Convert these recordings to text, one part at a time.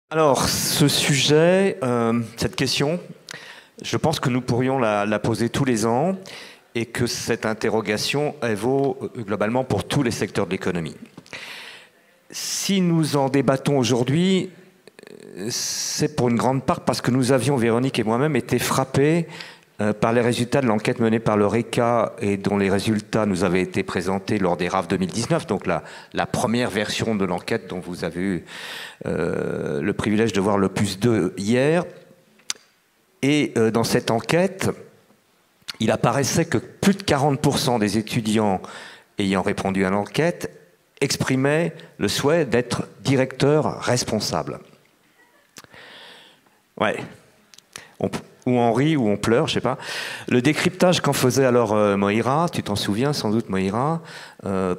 Alors, ce sujet, cette question, je pense que nous pourrions la poser tous les ans et que cette interrogation, elle vaut globalement pour tous les secteurs de l'économie. Si nous en débattons aujourd'hui, c'est pour une grande part parce que nous avions, Véronique et moi-même, été frappés par les résultats de l'enquête menée par l'Eureka et dont les résultats nous avaient été présentés lors des RAF 2019, donc la première version de l'enquête dont vous avez eu le privilège de voir l'opus 2 hier. Et dans cette enquête, il apparaissait que plus de 40% des étudiants ayant répondu à l'enquête exprimaient le souhait d'être directeur responsable. Ouais. Ou on rit ou on pleure, je sais pas. Le décryptage qu'en faisait alors Moïra, tu t'en souviens sans doute Moïra,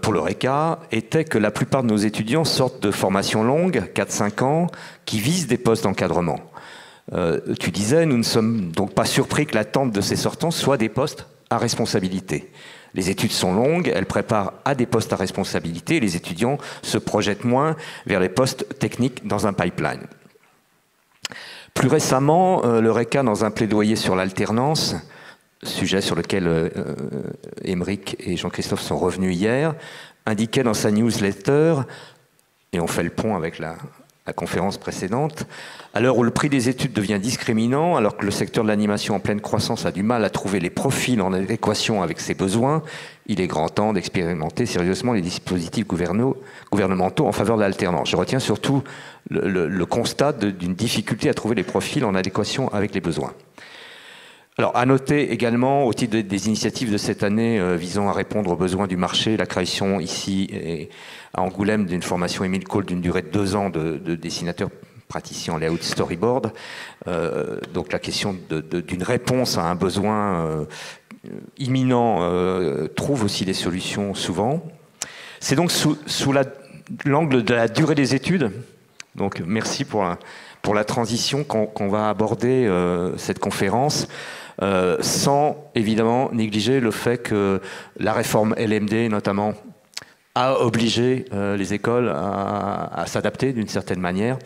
pour l'Eureka, était que la plupart de nos étudiants sortent de formations longues, 4-5 ans, qui visent des postes d'encadrement. Tu disais, nous ne sommes donc pas surpris que l'attente de ces sortants soit des postes à responsabilité. Les études sont longues, elles préparent à des postes à responsabilité, et les étudiants se projettent moins vers les postes techniques dans un pipeline. Plus récemment, l'Eureka, dans un plaidoyer sur l'alternance, sujet sur lequel Émeric et Jean-Christophe sont revenus hier, indiquait dans sa newsletter, et on fait le pont avec la conférence précédente, à l'heure où le prix des études devient discriminant, alors que le secteur de l'animation en pleine croissance a du mal à trouver les profils en adéquation avec ses besoins, il est grand temps d'expérimenter sérieusement les dispositifs gouvernementaux en faveur de l'alternance. Je retiens surtout le constat d'une difficulté à trouver les profils en adéquation avec les besoins. Alors, à noter également, au titre des initiatives de cette année visant à répondre aux besoins du marché, la création ici à Angoulême d'une formation Émile Cole d'une durée de 2 ans de dessinateurs praticiens en layout storyboard. Donc la question d'une réponse à un besoin imminent trouve aussi des solutions souvent. C'est donc sous l'angle de la durée des études. Donc merci pour la transition qu'on va aborder cette conférence, sans évidemment négliger le fait que la réforme LMD notamment a obligé les écoles à s'adapter d'une certaine manière.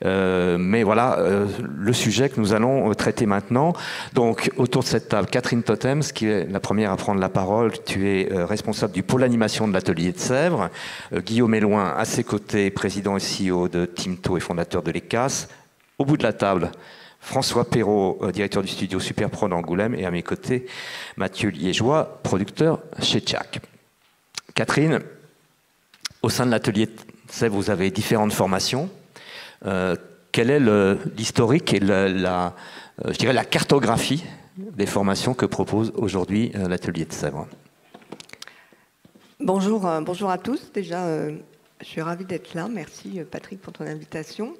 Mais voilà le sujet que nous allons traiter maintenant. Donc autour de cette table, Catherine Totems, qui est la première à prendre la parole. Tu es responsable du pôle animation de l'atelier de Sèvres. Guillaume Éloin, à ses côtés, président et CEO de Timto et fondateur de l'ECAS. Au bout de la table, François Perrault, directeur du studio Superpro d'Angoulême. Et à mes côtés, Mathieu Liégeois, producteur chez Tchak. Catherine, au sein de l'atelier de Sèvres, vous avez différentes formations. Quel est l'historique et je dirais la cartographie des formations que propose aujourd'hui l'atelier de Sèvres? Bonjour à tous. Déjà, je suis ravie d'être là. Merci Patrick pour ton invitation.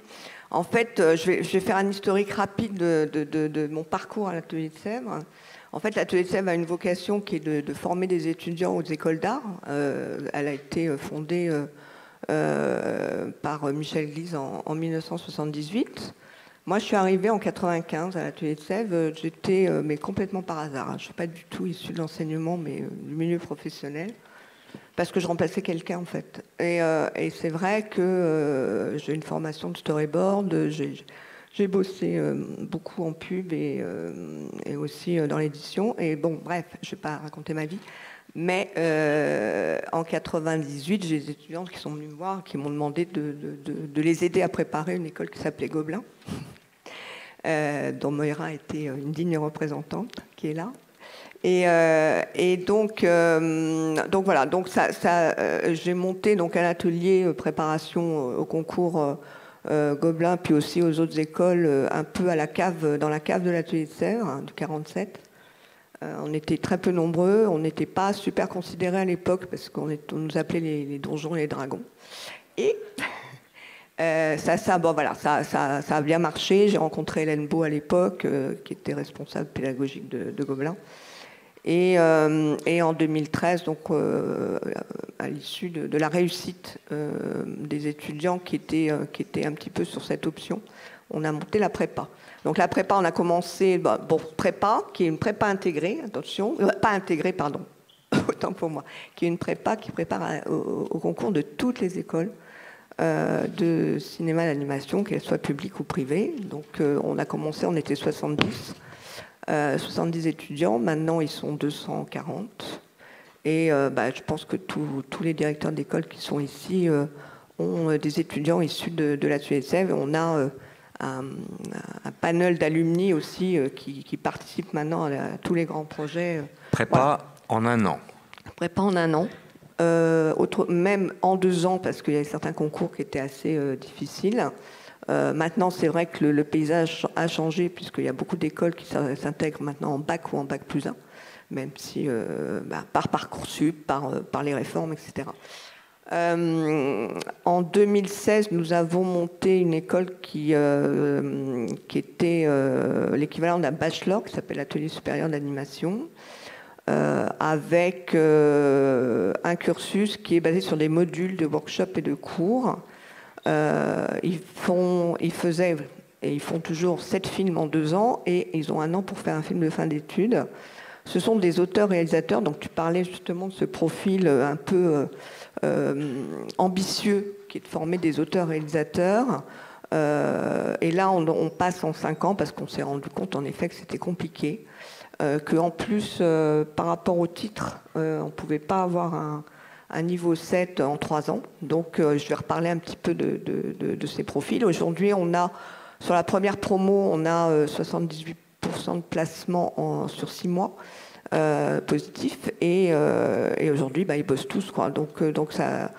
En fait, je vais faire un historique rapide de mon parcours à l'atelier de Sèvres. En fait, l'atelier de Sèvres a une vocation qui est de former des étudiants aux écoles d'art. Elle a été fondée par Michel Glise en 1978. Moi, je suis arrivée en 95 à l'atelier de Sèvres. J'étais, mais complètement par hasard. Je ne suis pas du tout issue de l'enseignement, mais du milieu professionnel. Parce que je remplaçais quelqu'un, en fait. Et c'est vrai que j'ai une formation de storyboard. J'ai bossé beaucoup en pub et aussi dans l'édition. Et bon, bref, je ne vais pas raconter ma vie. Mais en 98, j'ai des étudiantes qui sont venues me voir, qui m'ont demandé de les aider à préparer une école qui s'appelait Gobelin, dont Moïra était une digne représentante, qui est là. Et donc voilà, donc j'ai monté donc un atelier préparation au concours Gobelin, puis aussi aux autres écoles, un peu à dans la cave de l'atelier de Sèvres, hein, du 47. On était très peu nombreux, on n'était pas super considérés à l'époque parce qu'on nous appelait les donjons et les dragons. Et ça a bien marché. J'ai rencontré Hélène Beau à l'époque, qui était responsable pédagogique de Gobelin. Et en 2013, donc à l'issue de la réussite des étudiants qui étaient un petit peu sur cette option, on a monté la prépa. Donc la prépa, on a commencé, prépa, qui est une prépa intégrée, attention, pas intégrée, pardon, autant pour moi, qui est une prépa qui prépare au concours de toutes les écoles de cinéma d'animation, qu'elle soit publique ou privée. Donc on a commencé, on était 70 étudiants, maintenant ils sont 240. Et je pense que tous les directeurs d'école qui sont ici ont des étudiants issus de la TUSF. On a un panel d'alumni aussi qui participent maintenant à tous les grands projets. Prépa en un an. Prépa en un an. Même en 2 ans, parce qu'il y a certains concours qui étaient assez difficiles. Maintenant, c'est vrai que le paysage a changé, puisqu'il y a beaucoup d'écoles qui s'intègrent maintenant en bac ou en bac plus 1, même si par Parcoursup, par les réformes, etc. En 2016, nous avons monté une école qui était l'équivalent d'un bachelor, qui s'appelle l'Atelier supérieur d'animation, avec un cursus qui est basé sur des modules de workshop et de cours. Ils faisaient et ils font toujours 7 films en 2 ans, et ils ont 1 an pour faire un film de fin d'études. Ce sont des auteurs-réalisateurs, donc tu parlais justement de ce profil un peu ambitieux qui est de former des auteurs-réalisateurs. Et là, on passe en 5 ans parce qu'on s'est rendu compte en effet que c'était compliqué. Qu'en plus, par rapport au titre, on ne pouvait pas avoir un niveau 7 en 3 ans. Donc, je vais reparler un petit peu de ces profils. Aujourd'hui, sur la première promo, on a 78% de placement sur 6 mois positifs. Et aujourd'hui, ils bossent tous, quoi. Donc ça,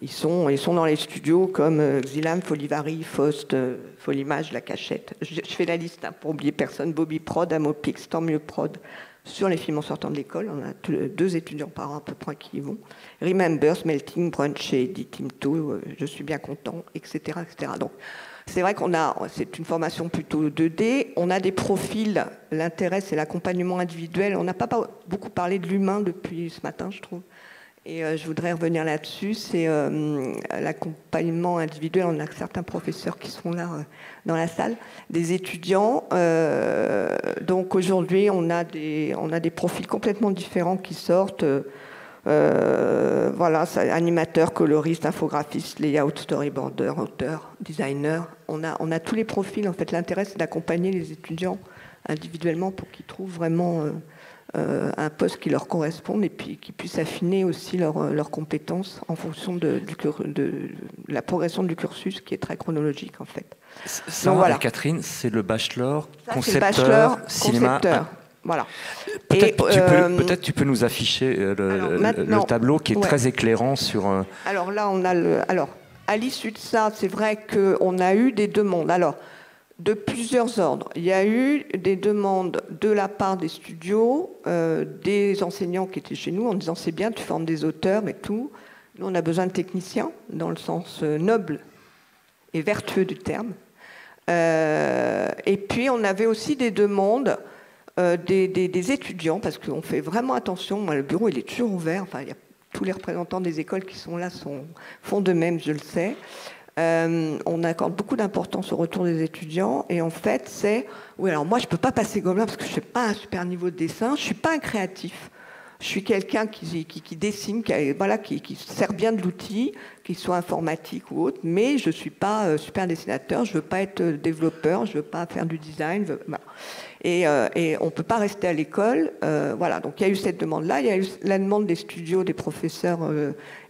ils sont dans les studios comme Xilam, Folivari, Faust, Folimage, La Cachette. Je fais la liste pour oublier personne. Bobby Prod, Amopix, Tant mieux Prod. Sur les films en sortant de l'école, on a 2 étudiants par an à peu près qui y vont. Remember, Melting, Brunch et Team2, Je suis bien content, etc., etc. Donc, c'est vrai c'est une formation plutôt 2D. On a des profils. L'intérêt, c'est l'accompagnement individuel. On n'a pas beaucoup parlé de l'humain depuis ce matin, je trouve. Et je voudrais revenir là-dessus. C'est l'accompagnement individuel. On a certains professeurs qui sont là dans la salle, des étudiants. Donc aujourd'hui, on a des profils complètement différents qui sortent. Animateur, coloriste, infographiste, layout, storyboarder, auteur, designer. On a tous les profils. En fait, l'intérêt, c'est d'accompagner les étudiants individuellement pour qu'ils trouvent vraiment un poste qui leur corresponde et puis qu'ils puissent affiner aussi leurs compétences en fonction de la progression du cursus qui est très chronologique, en fait. Ça, donc, voilà. Catherine, c'est le bachelor concepteur cinéma. Concepteur. Voilà. Peut-être tu peux nous afficher le tableau qui est très éclairant sur... Alors là, à l'issue de ça, c'est vrai qu'on a eu des demandes. Alors, de plusieurs ordres. Il y a eu des demandes de la part des studios, des enseignants qui étaient chez nous en disant c'est bien, tu formes des auteurs et tout. Nous, on a besoin de techniciens, dans le sens noble et vertueux du terme. Et puis, on avait aussi des demandes des étudiants, parce qu'on fait vraiment attention. Moi, le bureau, il est toujours ouvert. Enfin, il y a tous les représentants des écoles qui sont là font de même, je le sais. On accorde beaucoup d'importance au retour des étudiants. Et en fait, oui, alors moi, je ne peux pas passer Gobelin parce que je ne fais pas un super niveau de dessin. Je ne suis pas un créatif. Je suis quelqu'un qui dessine, qui sert bien de l'outil, qu'il soit informatique ou autre, mais je ne suis pas super dessinateur. Je ne veux pas être développeur, je ne veux pas faire du design. Voilà. Et on ne peut pas rester à l'école. Voilà. Donc il y a eu cette demande-là. Il y a eu la demande des studios, des professeurs,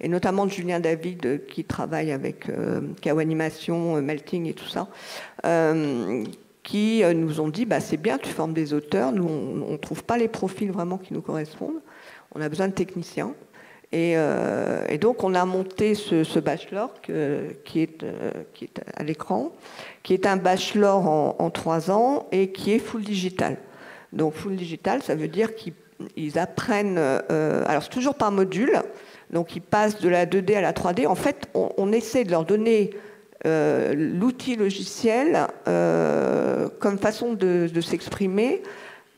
et notamment de Julien David, qui travaille avec Kao Animation, Melting et tout ça, qui nous ont dit c'est bien, tu formes des auteurs. Nous, on ne trouve pas les profils vraiment qui nous correspondent. On a besoin de techniciens. Et donc, on a monté ce bachelor qui est à l'écran, qui est un bachelor en 3 ans et qui est full digital. Donc, full digital, ça veut dire qu'ils apprennent... alors, c'est toujours par module. Donc, ils passent de la 2D à la 3D. En fait, on essaie de leur donner l'outil logiciel comme façon de s'exprimer,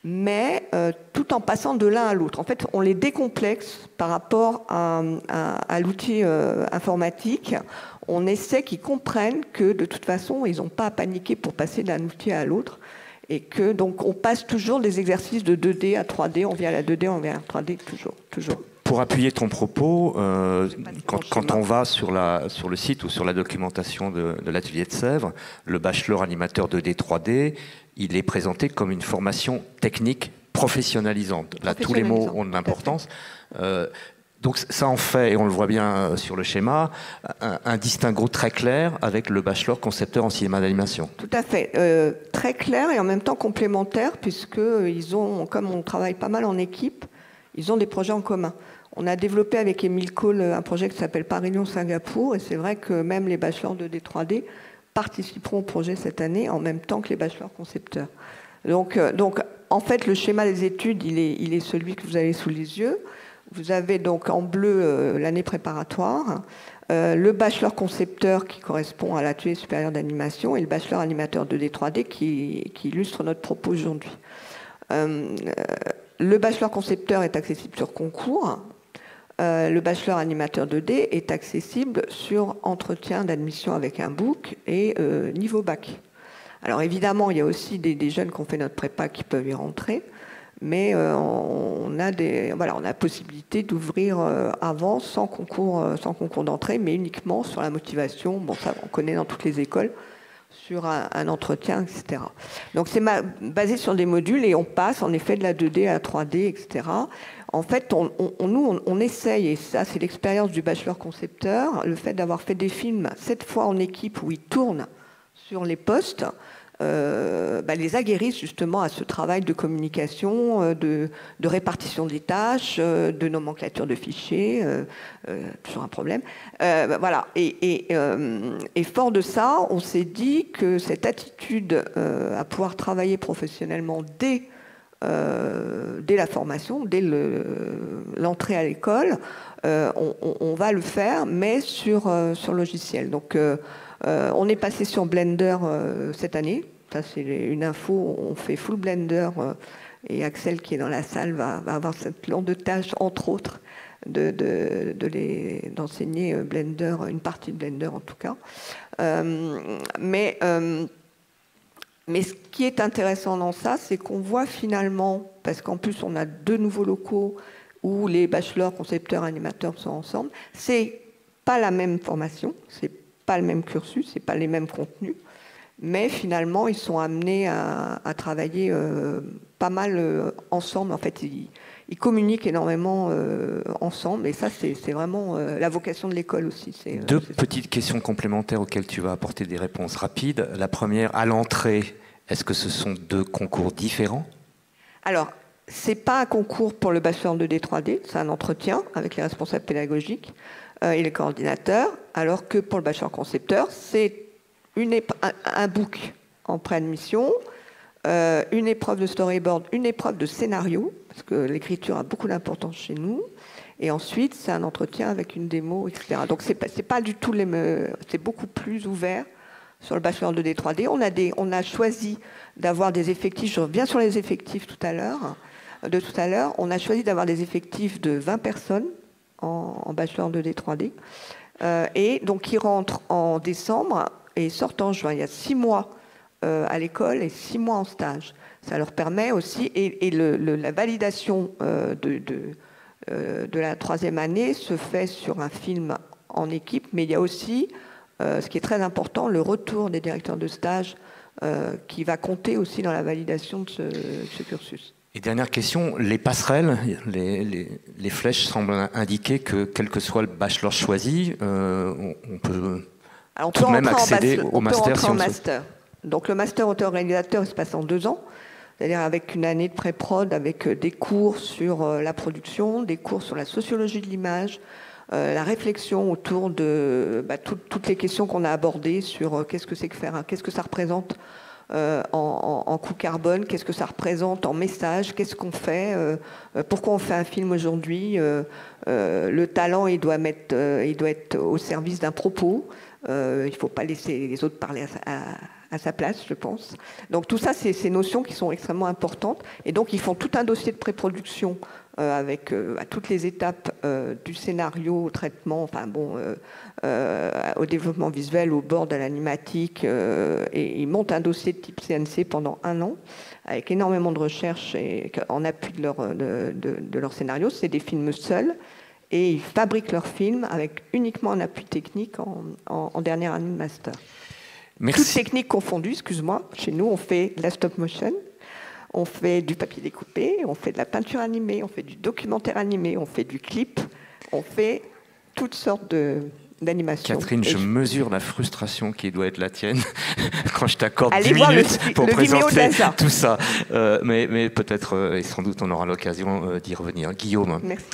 mais tout en passant de l'un à l'autre. En fait, on les décomplexe par rapport à l'outil informatique. On essaie qu'ils comprennent que, de toute façon, ils n'ont pas à paniquer pour passer d'un outil à l'autre. Et que, donc, on passe toujours des exercices de 2D à 3D, on vient à la 2D, on vient à la 3D, toujours. pour appuyer ton propos, quand on va sur le site ou sur la documentation de l'atelier de Sèvres, le bachelor animateur 2D 3D, il est présenté comme une formation technique professionnalisante. Là, tous les mots ont de l'importance. Donc ça en fait, et on le voit bien sur le schéma, un distinguo très clair avec le bachelor concepteur en cinéma d'animation. Tout à fait. Très clair et en même temps complémentaire, puisqu'ils ont, comme on travaille pas mal en équipe, ils ont des projets en commun. On a développé avec Émile Cole un projet qui s'appelle Paris-Lyon-Singapour, et c'est vrai que même les bachelors 2D 3D participeront au projet cette année en même temps que les bachelors concepteurs. Donc en fait, le schéma des études, il est celui que vous avez sous les yeux. Vous avez donc en bleu l'année préparatoire, le bachelor concepteur qui correspond à l'atelier supérieur d'animation et le bachelor animateur 2D 3D qui illustre notre propos aujourd'hui. Le bachelor concepteur est accessible sur concours. Le bachelor animateur 2D est accessible sur entretien d'admission avec un book et niveau bac. Alors évidemment, il y a aussi des jeunes qui ont fait notre prépa qui peuvent y rentrer. Mais on a la possibilité d'ouvrir avant sans concours d'entrée, mais uniquement sur la motivation. Bon, ça, on connaît dans toutes les écoles, sur un entretien, etc. Donc, c'est basé sur des modules et on passe en effet de la 2D à la 3D, etc. En fait, on essaye, et ça, c'est l'expérience du bachelor concepteur, le fait d'avoir fait des films 7 fois en équipe où ils tournent sur les postes. Les aguerrissent justement à ce travail de communication, de répartition des tâches, de nomenclature de fichiers, toujours un problème. Voilà. Et fort de ça, on s'est dit que cette attitude à pouvoir travailler professionnellement dès la formation, dès l'entrée à l'école, on va le faire, mais sur logiciel. Donc, on est passé sur Blender cette année. Ça, c'est une info. On fait full Blender. Et Axel, qui est dans la salle, va avoir cette plan de tâche, entre autres, d'enseigner Blender, une partie de Blender en tout cas. Mais ce qui est intéressant dans ça, c'est qu'on voit finalement, parce qu'en plus on a 2 nouveaux locaux où les bachelors, concepteurs, animateurs sont ensemble, c'est pas la même formation, c'est pas le même cursus, c'est pas les mêmes contenus, mais finalement ils sont amenés à travailler pas mal ensemble. En fait, ils communiquent énormément ensemble, et ça c'est vraiment la vocation de l'école aussi. Deux petites questions complémentaires auxquelles tu vas apporter des réponses rapides. La première, à l'entrée, est-ce que ce sont 2 concours différents? Alors, c'est pas un concours pour le bachelor 2D 3D, c'est un entretien avec les responsables pédagogiques et les coordinateurs, alors que pour le bachelor concepteur, c'est un book en préadmission, une épreuve de storyboard, une épreuve de scénario, parce que l'écriture a beaucoup d'importance chez nous, et ensuite c'est un entretien avec une démo, etc. Donc c'est pas du tout c'est beaucoup plus ouvert sur le bachelor 2D 3D. On a choisi d'avoir des effectifs, je reviens sur les effectifs tout à l'heure, on a choisi d'avoir des effectifs de 20 personnes en bachelor 2D 3D, et donc ils rentrent en décembre et sortent en juin. Il y a 6 mois à l'école et 6 mois en stage. Ça leur permet aussi, et la validation de la 3e année se fait sur un film en équipe, mais il y a aussi, ce qui est très important, le retour des directeurs de stage qui va compter aussi dans la validation de ce cursus. Et dernière question, les passerelles, les flèches semblent indiquer que quel que soit le bachelor choisi, on peut tout de même accéder au master. On peut rentrer en master. Donc le master auteur-réalisateur, il se passe en 2 ans, c'est-à-dire avec une année de pré-prod, avec des cours sur la production, des cours sur la sociologie de l'image, la réflexion autour de toutes les questions qu'on a abordées sur qu'est-ce que c'est que faire, qu'est-ce que ça représente en coût carbone, qu'est-ce que ça représente en message, qu'est-ce qu'on fait, pourquoi on fait un film aujourd'hui, le talent il doit être au service d'un propos, il ne faut pas laisser les autres parler à sa place, je pense. Donc tout ça, c'est ces notions qui sont extrêmement importantes, et donc ils font tout un dossier de pré-production avec à toutes les étapes du scénario, au traitement, au développement visuel, au board, à l'animatique, et ils montent un dossier de type CNC pendant 1 an, avec énormément de recherches en appui de leur scénario. C'est des films seuls, et ils fabriquent leurs films avec uniquement un appui technique en dernière année de master. Merci. Toutes techniques confondues, excuse-moi. Chez nous, on fait de la stop motion, on fait du papier découpé, on fait de la peinture animée, on fait du documentaire animé, on fait du clip, on fait toutes sortes d'animations. Catherine, je mesure la frustration qui doit être la tienne quand je t'accorde 10 voir minutes pour le présenter tout ça. Mais peut-être, et sans doute on aura l'occasion d'y revenir. Guillaume. Merci.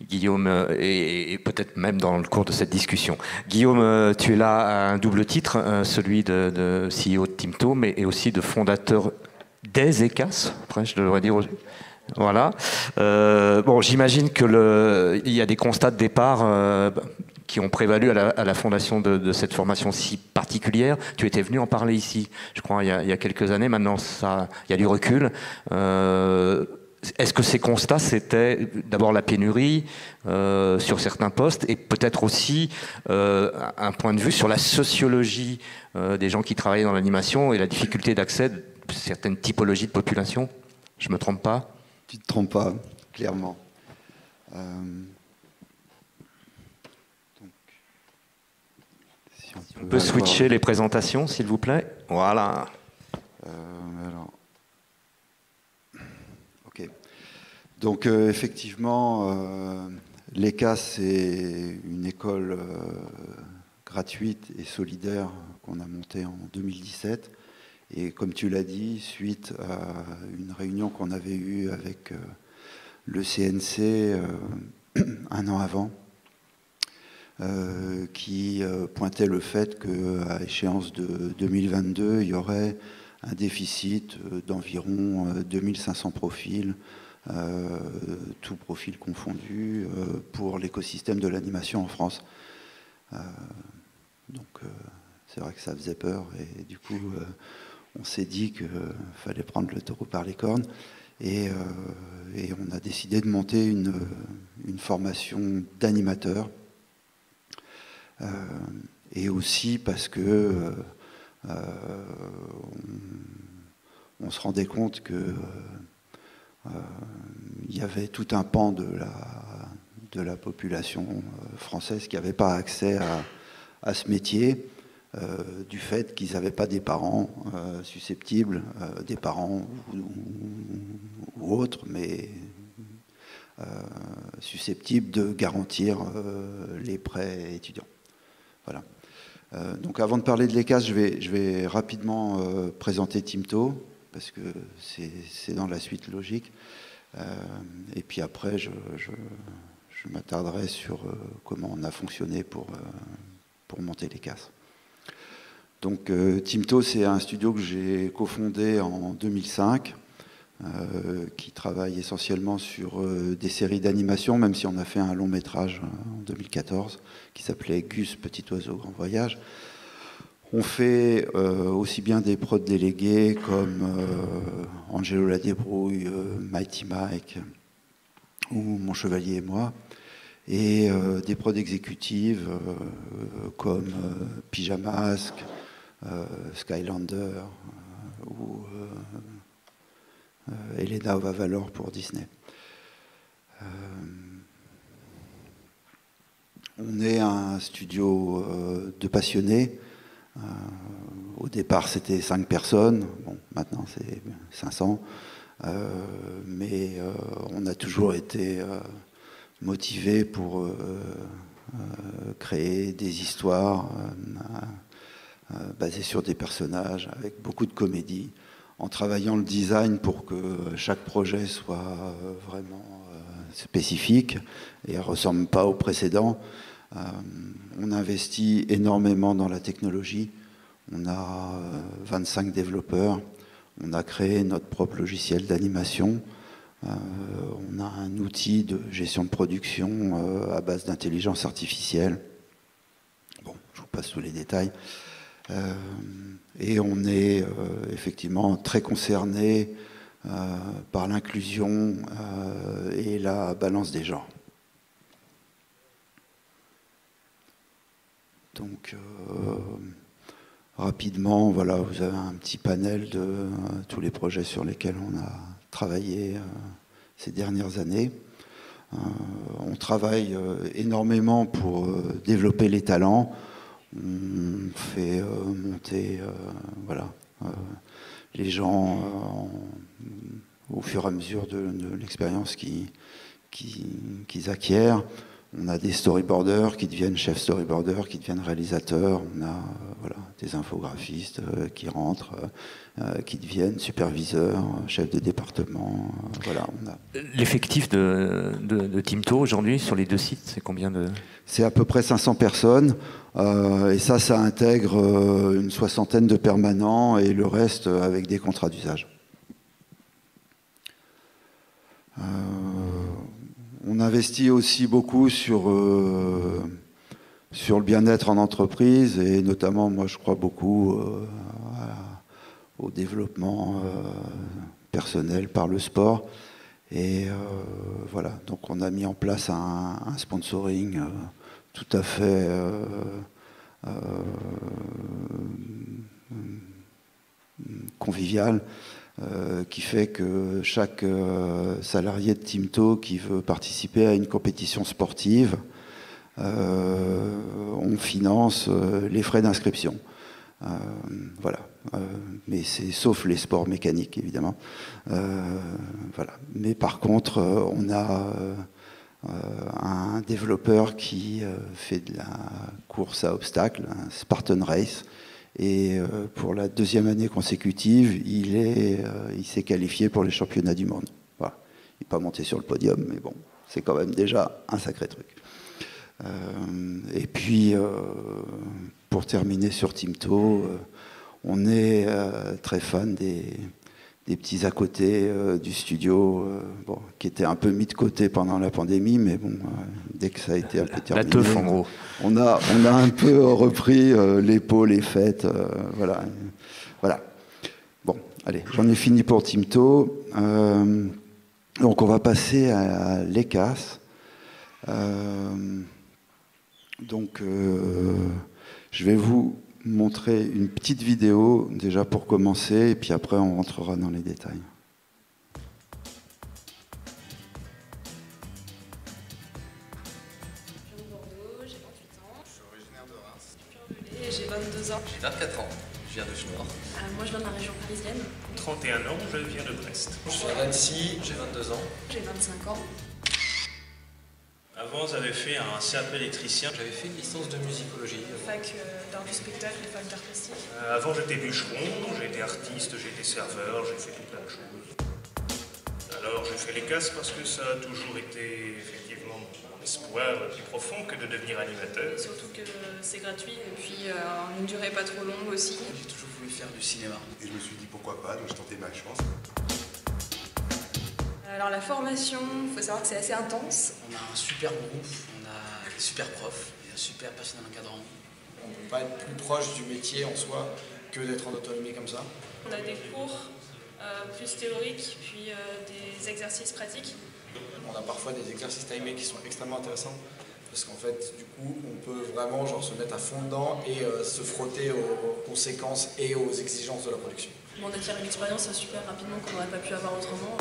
Guillaume, et peut-être même dans le cours de cette discussion. Guillaume, tu es là à un double titre, celui de CEO de Timto, mais et aussi de fondateur des ECAS, après je devrais dire. Voilà. Bon, j'imagine qu'il y a des constats de départ qui ont prévalu à la fondation de cette formation si particulière. Tu étais venu en parler ici, je crois, il y a quelques années. Maintenant, il y a du recul. Est-ce que ces constats, c'était d'abord la pénurie sur certains postes et peut-être aussi un point de vue sur la sociologie des gens qui travaillaient dans l'animation et la difficulté d'accès de certaines typologies de population? Je ne me trompe pas? Tu ne te trompes pas, clairement. Donc, si on peut switcher les présentations, s'il vous plaît. Voilà. Alors. Ok. Donc, effectivement, l'ECAS, c'est une école gratuite et solidaire qu'on a montée en 2017. Et comme tu l'as dit, suite à une réunion qu'on avait eue avec le CNC un an avant, qui pointait le fait qu'à échéance de 2022, il y aurait un déficit d'environ 2500 profils, tous profils confondus, pour l'écosystème de l'animation en France. Donc c'est vrai que ça faisait peur et du coup on s'est dit qu'il fallait prendre le taureau par les cornes et on a décidé de monter une formation d'animateur et aussi parce que on se rendait compte que il y avait tout un pan de la population française qui n'avait pas accès à ce métier. Du fait qu'ils n'avaient pas des parents susceptibles, des parents ou autres, mais susceptibles de garantir les prêts étudiants. Voilà. Donc avant de parler de l'ECAS, je vais rapidement présenter Timto, parce que c'est dans la suite logique. Et puis après, je m'attarderai sur comment on a fonctionné pour monter l'ECAS. Donc Timto, c'est un studio que j'ai cofondé en 2005, qui travaille essentiellement sur des séries d'animation, même si on a fait un long métrage en 2014, qui s'appelait Gus, Petit Oiseau, Grand Voyage. On fait aussi bien des prods délégués comme Angelo Ladébrouille, Mighty Mike ou Mon Chevalier et moi, et des prods exécutives comme Pyjamasque, Skylander ou Elena Valor pour Disney. On est un studio de passionnés. Au départ, c'était 5 personnes. Bon, maintenant, c'est 500. Mais on a toujours été motivés pour créer des histoires basées sur des personnages, avec beaucoup de comédie, en travaillant le design pour que chaque projet soit vraiment spécifique et ne ressemble pas au précédent. On investit énormément dans la technologie. On a 25 développeurs. On a créé notre propre logiciel d'animation. On a un outil de gestion de production à base d'intelligence artificielle. Bon, je vous passe tous les détails. Et on est effectivement très concerné par l'inclusion et la balance des genres. Donc, rapidement, voilà, vous avez un petit panel de tous les projets sur lesquels on a travaillé ces dernières années. On travaille énormément pour développer les talents. On fait monter les gens au fur et à mesure de l'expérience qu'ils acquièrent. On a des storyboarders qui deviennent chefs storyboarders, qui deviennent réalisateurs. On a des infographistes qui rentrent, qui deviennent superviseurs, chefs de département. L'effectif de Timto aujourd'hui sur les 2 sites, c'est combien de... C'est à peu près 500 personnes. Et ça intègre une 60aine de permanents et le reste avec des contrats d'usage. On investit aussi beaucoup sur le bien-être en entreprise et notamment, moi, je crois beaucoup au développement personnel par le sport. Et donc on a mis en place un sponsoring tout à fait convivial. Qui fait que chaque salarié de Timto qui veut participer à une compétition sportive, on finance les frais d'inscription. Mais c'est sauf les sports mécaniques, évidemment. Mais par contre, on a un développeur qui fait de la course à obstacles, un Spartan Race. Et pour la 2e année consécutive, il s'est qualifié pour les championnats du monde. Voilà. Il n'est pas monté sur le podium, mais bon, c'est quand même déjà un sacré truc. Et puis, pour terminer sur Timto, on est très fan des petits à côté du studio, qui était un peu mis de côté pendant la pandémie, mais bon, dès que ça a été un peu terminé, la teuf en gros. On a un peu repris les pots, les fêtes, voilà. Bon, allez, j'en ai fini pour Timto. Donc on va passer à l'ECAS. Je vais vous montrer une petite vidéo déjà pour commencer, et puis après on rentrera dans les détails. Je viens de Bordeaux, j'ai 28 ans. Je suis originaire de Reims. Et j'ai 22 ans. J'ai 24 ans, je viens de Schnorr. Moi je viens de la région parisienne. 31 ans, je viens de Brest. Je suis à Annecy, j'ai 22 ans. J'ai 25 ans. Avant, j'avais fait un CAP électricien. J'avais fait une licence de musicologie. Fac d'art du spectacle et fac d'art plastique. Avant, j'étais bûcheron, j'ai été artiste, j'ai été serveur, j'ai fait tout plein de choses. Alors, j'ai fait l'ECAS parce que ça a toujours été effectivement mon espoir plus profond que de devenir animateur. Surtout que c'est gratuit et puis une durée pas trop longue aussi. J'ai toujours voulu faire du cinéma. Et je me suis dit pourquoi pas, donc j'ai tenté ma chance. Alors la formation, il faut savoir que c'est assez intense. On a un super groupe, on a des super profs, et un super personnel encadrant. On ne peut pas être plus proche du métier en soi que d'être en autonomie comme ça. On a des cours plus théoriques, puis des exercices pratiques. On a parfois des exercices timés qui sont extrêmement intéressants parce qu'en fait, du coup, on peut vraiment se mettre à fond dedans et se frotter aux conséquences et aux exigences de la production. On acquiert une expérience super rapidement qu'on n'aurait pas pu avoir autrement.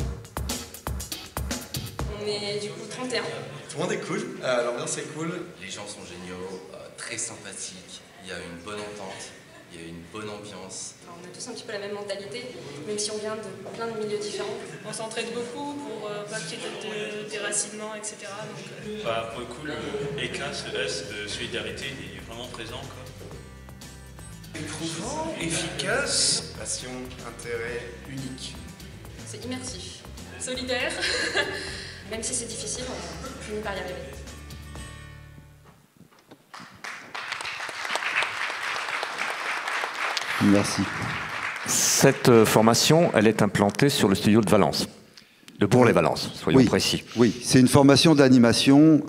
On est du coup 31. Tout le monde est cool, l'ambiance est cool. Les gens sont géniaux, très sympathiques, il y a une bonne entente, il y a une bonne ambiance. Enfin, on a tous un petit peu la même mentalité, même si on vient de plein de milieux différents. On s'entraide beaucoup pour pas qu'il y ait de déracinement, etc. Donc, Pour le coup, le ECAS, le S de solidarité, il est vraiment présent, quoi. Éprouvant, efficace. Passion, intérêt, unique. c'est immersif, solidaire. Même si c'est difficile, on finit par y arriver. Merci. Cette formation, elle est implantée sur le studio de Valence, de Bourg-les-Valence, soyons précis. Oui, c'est une formation d'animation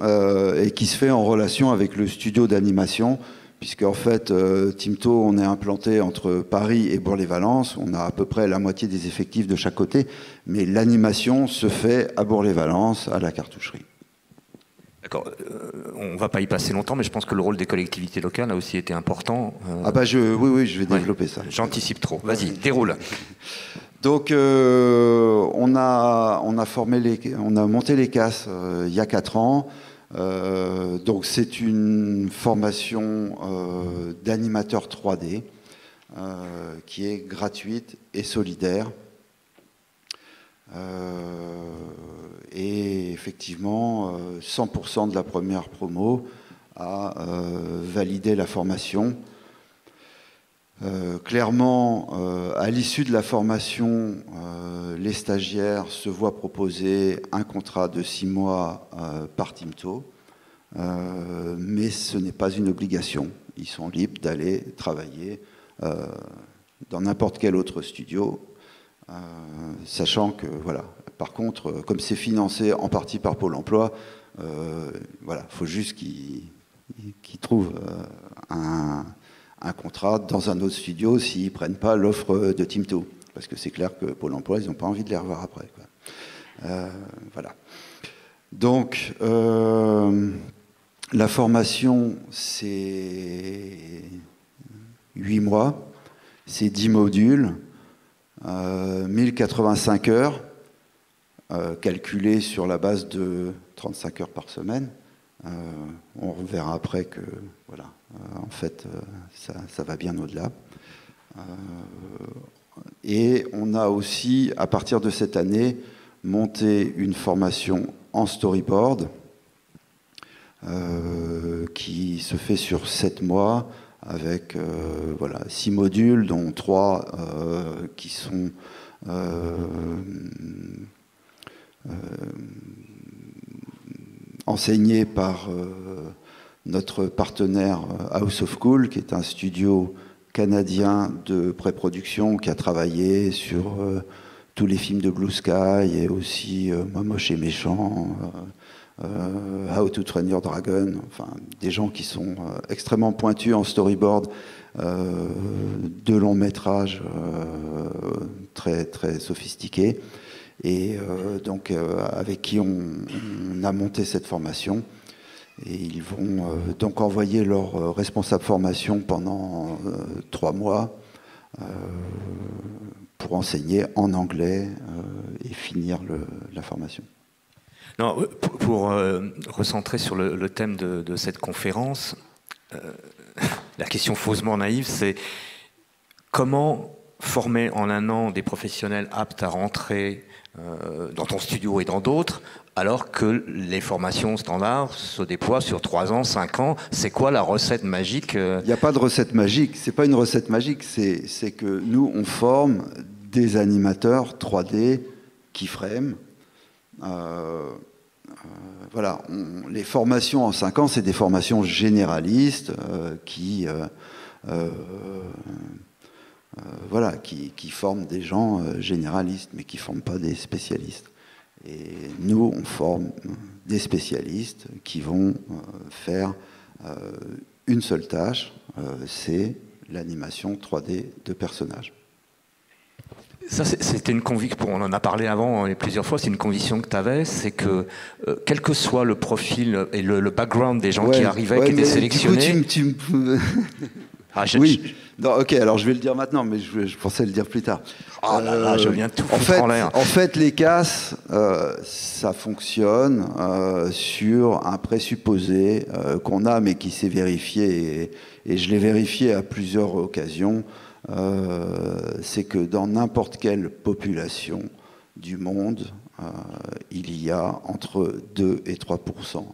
et qui se fait en relation avec le studio d'animation, puisque en fait, Timto, on est implanté entre Paris et Bourg-les-Valence. On a à peu près la moitié des effectifs de chaque côté, mais l'animation se fait à Bourg-les-Valence, à la cartoucherie. D'accord. On ne va pas y passer longtemps, mais je pense que le rôle des collectivités locales a aussi été important. Oui, je vais développer ça. J'anticipe trop. Vas-y, déroule. Donc, on a monté les CAS il y a 4 ans. Donc, c'est une formation d'animateur 3D qui est gratuite et solidaire. Et effectivement, 100% de la première promo a validé la formation. Clairement, à l'issue de la formation, les stagiaires se voient proposer un contrat de 6 mois par Timto, mais ce n'est pas une obligation. Ils sont libres d'aller travailler dans n'importe quel autre studio, sachant que, voilà, par contre, comme c'est financé en partie par Pôle emploi, voilà, il faut juste qu'ils trouvent un contrat dans un autre studio s'ils ne prennent pas l'offre de Timto. Parce que c'est clair que Pôle emploi, ils n'ont pas envie de les revoir après, quoi. Voilà. Donc, la formation, c'est 8 mois, c'est 10 modules, 1085 heures, calculées sur la base de 35 heures par semaine. On verra après que, voilà, en fait, ça va bien au-delà. Et on a aussi, à partir de cette année, monté une formation en storyboard qui se fait sur 7 mois avec voilà, 6 modules, dont 3 qui sont enseignés par notre partenaire House of Cool, qui est un studio canadien de pré-production qui a travaillé sur tous les films de Blue Sky et aussi Moi Moche et Méchant, How to Train Your Dragon, enfin des gens qui sont extrêmement pointus en storyboard, de longs métrages très, très sophistiqués, et donc avec qui on a monté cette formation. Et ils vont donc envoyer leur responsable formation pendant 3 mois pour enseigner en anglais et finir la formation. Non, pour recentrer sur le thème de cette conférence, la question faussement naïve, c'est comment former en 1 an des professionnels aptes à rentrer dans ton studio et dans d'autres, alors que les formations standards se déploient sur 3 ans, 5 ans. C'est quoi la recette magique? Il n'y a pas de recette magique. C'est pas une recette magique. C'est que nous, on forme des animateurs 3D keyframe. Voilà. Les formations en 5 ans, c'est des formations généralistes qui voilà, qui forment des gens généralistes, mais qui ne forment pas des spécialistes. Et nous, on forme des spécialistes qui vont faire une seule tâche, c'est l'animation 3D de personnages. Ça, c'était une conviction, on en a parlé avant plusieurs fois, c'est une conviction que tu avais, c'est que quel que soit le profil et le background des gens qui arrivaient, qui étaient sélectionnés... Du coup, oui. Non, ok, alors je vais le dire maintenant, mais je pensais le dire plus tard. Oh là là, je viens de tout foutre en l'air. En fait, les CAS, ça fonctionne sur un présupposé qu'on a, mais qui s'est vérifié, et je l'ai vérifié à plusieurs occasions, c'est que dans n'importe quelle population du monde, il y a entre 2 et 3%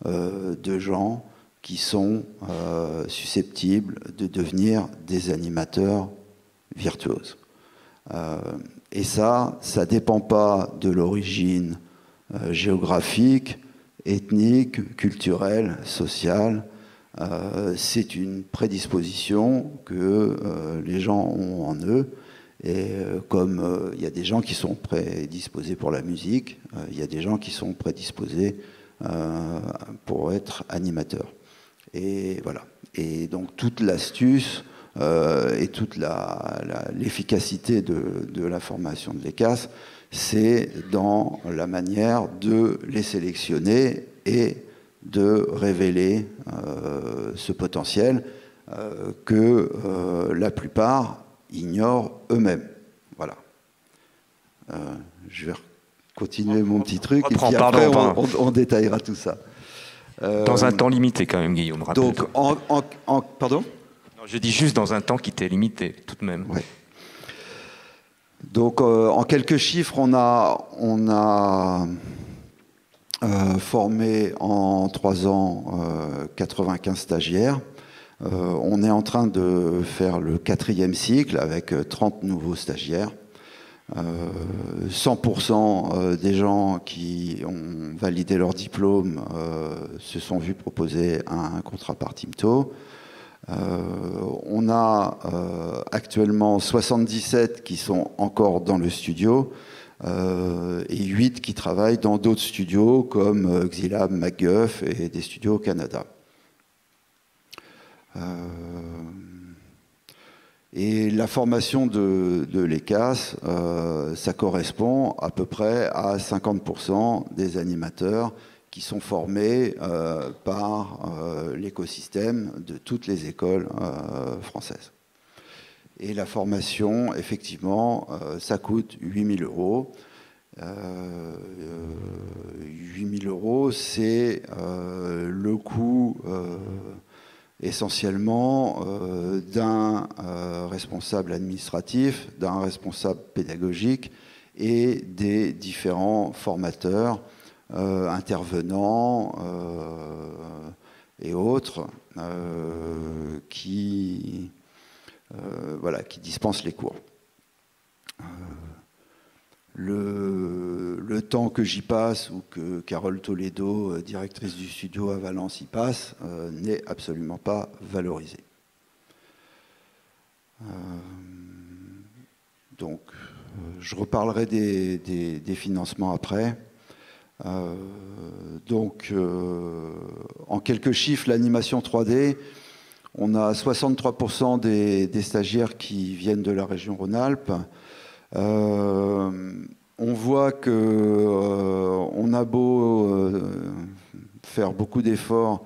de gens qui sont susceptibles de devenir des animateurs virtuoses. Et ça ne dépend pas de l'origine géographique, ethnique, culturelle, sociale. C'est une prédisposition que les gens ont en eux. Et comme il y a des gens qui sont prédisposés pour la musique, il y a des gens qui sont prédisposés pour être animateurs. Et voilà. Et donc toute l'astuce et toute l'efficacité de la formation de l'ECAS, c'est dans la manière de les sélectionner et de révéler ce potentiel que la plupart ignorent eux-mêmes. Voilà. Je vais continuer mon petit truc et puis pardon, après on détaillera tout ça. Dans un temps limité quand même, Guillaume, rappelle. Donc, pardon ? Non, je dis juste dans un temps qui t'est limité, tout de même. Ouais. Donc, en quelques chiffres, on a formé en 3 ans 95 stagiaires. On est en train de faire le 4e cycle avec 30 nouveaux stagiaires. 100% des gens qui ont validé leur diplôme se sont vus proposer un contrat par Timto. On a actuellement 77 qui sont encore dans le studio et 8 qui travaillent dans d'autres studios comme Xilab, MacGuff et des studios au Canada. Et la formation de l'ECAS, ça correspond à peu près à 50% des animateurs qui sont formés par l'écosystème de toutes les écoles françaises. Et la formation, effectivement, ça coûte 8 000 €. 8 000 €, c'est le coût essentiellement d'un responsable administratif, d'un responsable pédagogique et des différents formateurs, intervenants et autres qui dispensent les cours. Le temps que j'y passe ou que Carole Toledo, directrice du studio à Valence, y passe, n'est absolument pas valorisé. Donc, je reparlerai des financements après. En quelques chiffres, l'animation 3D, on a 63% des stagiaires qui viennent de la région Rhône-Alpes. On voit qu'on a beau faire beaucoup d'efforts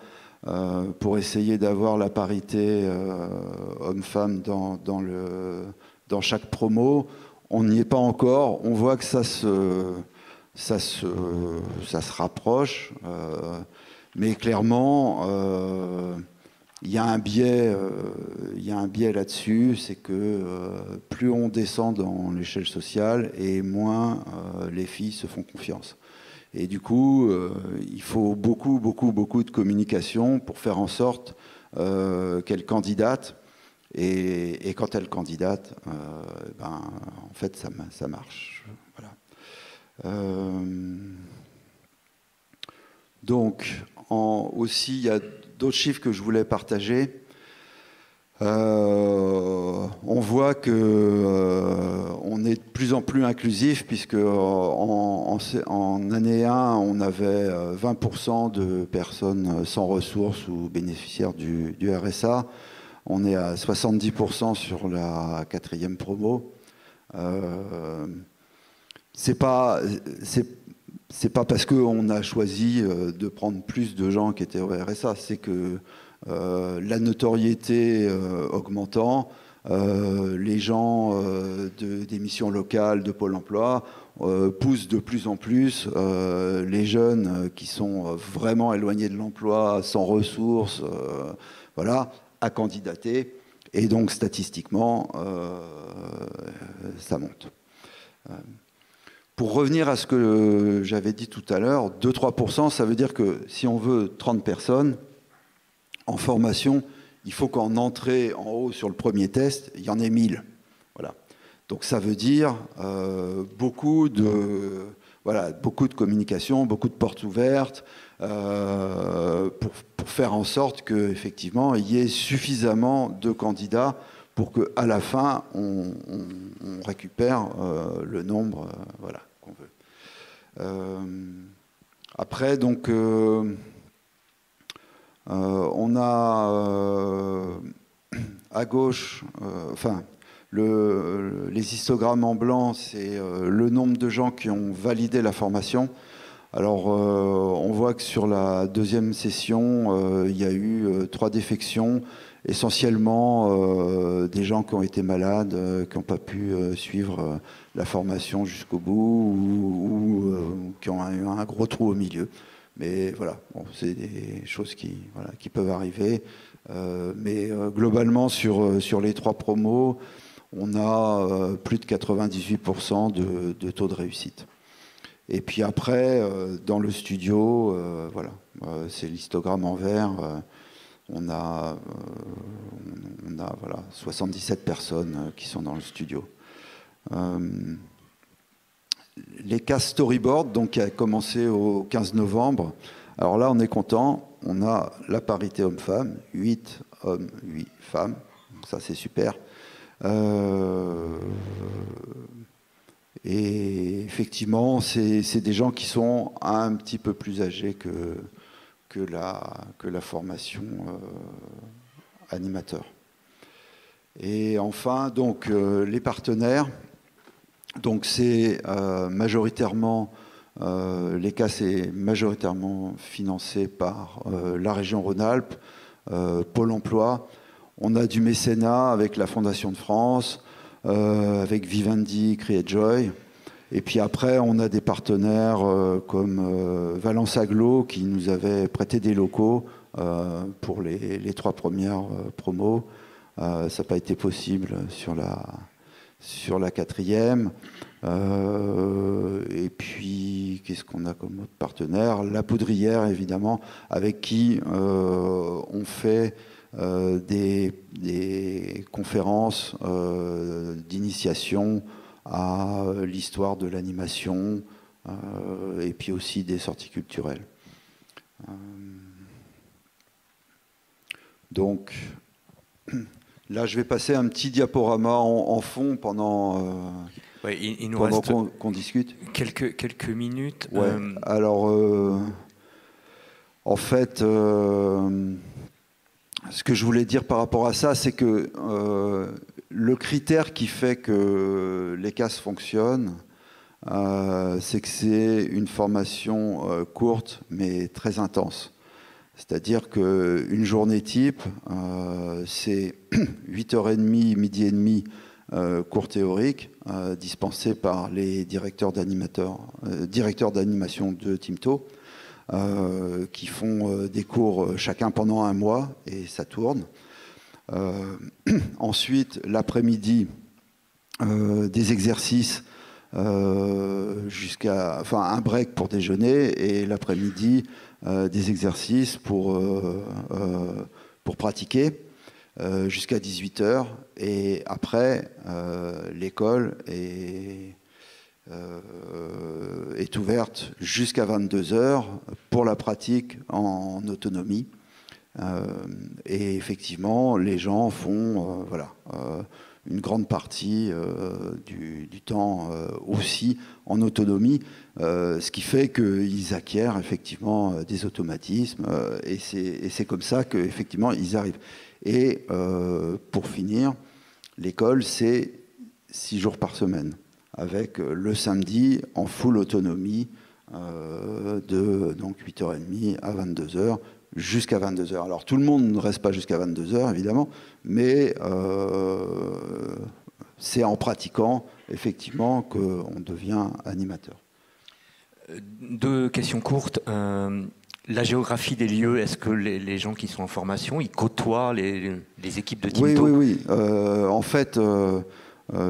pour essayer d'avoir la parité homme-femme dans chaque promo, on n'y est pas encore. On voit que ça se rapproche, mais clairement, il y a un biais là-dessus, c'est que plus on descend dans l'échelle sociale et moins les filles se font confiance. Et du coup, il faut beaucoup de communication pour faire en sorte qu'elles candidatent. Et quand elles candidatent, en fait, ça marche. Voilà. Donc, aussi, il y a d'autres chiffres que je voulais partager. On voit qu'on est de plus en plus inclusif puisque en année 1, on avait 20% de personnes sans ressources ou bénéficiaires du RSA. On est à 70% sur la 4e promo. C'est pas parce qu'on a choisi de prendre plus de gens qui étaient au RSA, c'est que la notoriété augmentant, les gens des missions locales de Pôle emploi poussent de plus en plus les jeunes qui sont vraiment éloignés de l'emploi, sans ressources, à candidater. Et donc, statistiquement, ça monte. Pour revenir à ce que j'avais dit tout à l'heure, 2-3%, ça veut dire que si on veut 30 personnes en formation, il faut qu'en entrée en haut sur le premier test, il y en ait 1000. Voilà. Donc ça veut dire beaucoup de communication, beaucoup de portes ouvertes pour faire en sorte qu'effectivement, il y ait suffisamment de candidats pour qu'à la fin, on récupère le nombre qu'on veut. Après, donc, on a à gauche, les histogrammes en blanc, c'est le nombre de gens qui ont validé la formation. Alors, on voit que sur la deuxième session, il y a eu 3 défections, essentiellement des gens qui ont été malades, qui n'ont pas pu suivre la formation jusqu'au bout ou qui ont eu un gros trou au milieu. Mais voilà, bon, c'est des choses qui peuvent arriver. Mais globalement, sur les 3 promos, on a plus de 98% de taux de réussite. Et puis après, dans le studio, voilà, c'est l'histogramme en vert. On a voilà, 77 personnes qui sont dans le studio. Les cases storyboard, donc, qui a commencé au 15 novembre. Alors là, on est content. On a la parité homme-femme, 8 hommes, 8 femmes. Ça, c'est super. Et effectivement, c'est des gens qui sont un petit peu plus âgés que la formation animateur. Et enfin, donc, les partenaires. Donc c'est majoritairement, l'ECA c'est majoritairement financé par la région Rhône-Alpes, Pôle emploi. On a du mécénat avec la Fondation de France, avec Vivendi, Create Joy. Et puis après, on a des partenaires comme Valence Aglo qui nous avait prêté des locaux pour les 3 premières promos. Ça n'a pas été possible sur la 4e. Et puis, qu'est-ce qu'on a comme autre partenaire? La Poudrière, évidemment, avec qui on fait des conférences d'initiation à l'histoire de l'animation et puis aussi des sorties culturelles. Donc, là, je vais passer un petit diaporama en fond pendant, ouais, il nous pendant reste qu'on discute. Quelques minutes. Ouais. Alors, en fait, ce que je voulais dire par rapport à ça, c'est que le critère qui fait que les CAS fonctionnent, c'est que c'est une formation courte mais très intense. C'est-à-dire qu'une journée type, c'est 8h30, midi et demi, cours théorique, dispensé par les directeurs d'animation de Timto, qui font des cours chacun pendant un mois, et ça tourne. Ensuite, l'après-midi, des exercices enfin un break pour déjeuner, et l'après-midi, des exercices pour pratiquer jusqu'à 18h. Et après, l'école est ouverte jusqu'à 22h pour la pratique en autonomie. Et effectivement, les gens font une grande partie du temps aussi en autonomie, ce qui fait qu'ils acquièrent effectivement des automatismes, et c'est comme ça qu'effectivement ils arrivent. Et pour finir, l'école, c'est 6 jours par semaine, avec le samedi en full autonomie de donc 8h30 à 22h, jusqu'à 22h. Alors tout le monde ne reste pas jusqu'à 22h, évidemment, mais c'est en pratiquant, effectivement, qu'on devient animateur. 2 questions courtes. La géographie des lieux, est-ce que les gens qui sont en formation, ils côtoient les équipes de Timto? Oui. En fait,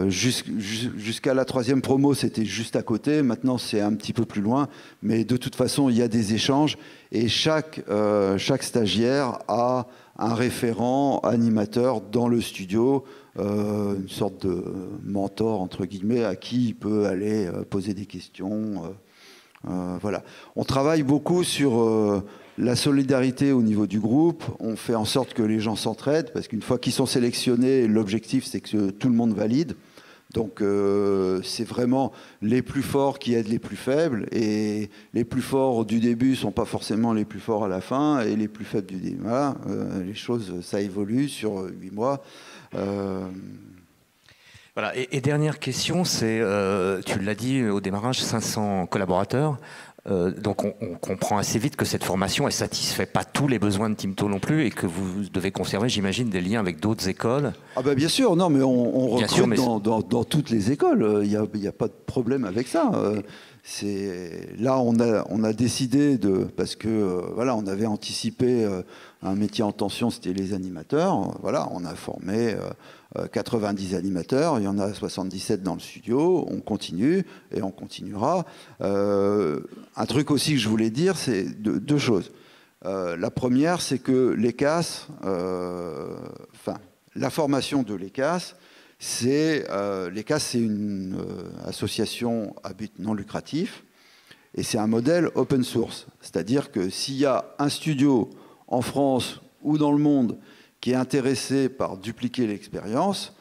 jusqu'à la 3e promo, c'était juste à côté. Maintenant, c'est un petit peu plus loin. Mais de toute façon, il y a des échanges. Et chaque stagiaire a un référent animateur dans le studio, une sorte de mentor, entre guillemets, à qui il peut aller poser des questions. Voilà. On travaille beaucoup sur la solidarité au niveau du groupe. On fait en sorte que les gens s'entraident, parce qu'une fois qu'ils sont sélectionnés, l'objectif, c'est que tout le monde valide. Donc c'est vraiment les plus forts qui aident les plus faibles, et les plus forts du début ne sont pas forcément les plus forts à la fin, et les plus faibles du début. Voilà, les choses, ça évolue sur 8 mois. Voilà. Et dernière question, c'est, tu l'as dit au démarrage, 500 collaborateurs. Donc on comprend assez vite que cette formation ne satisfait pas tous les besoins de Timto non plus et que vous devez conserver, j'imagine, des liens avec d'autres écoles. Ah ben bien sûr, non, mais on recrute sûr, mais dans toutes les écoles. Il n'y a pas de problème avec ça. Là, on a décidé parce que voilà, on avait anticipé un métier en tension, c'était les animateurs. Voilà, on a formé 90 animateurs, il y en a 77 dans le studio. On continue et on continuera. Un truc aussi que je voulais dire, c'est deux choses. La première, c'est que l'ECAS, la formation de l'ECAS, l'ECAS, c'est une association à but non lucratif et c'est un modèle open source. C'est-à-dire que s'il y a un studio en France ou dans le monde qui est intéressé par dupliquer l'expérience,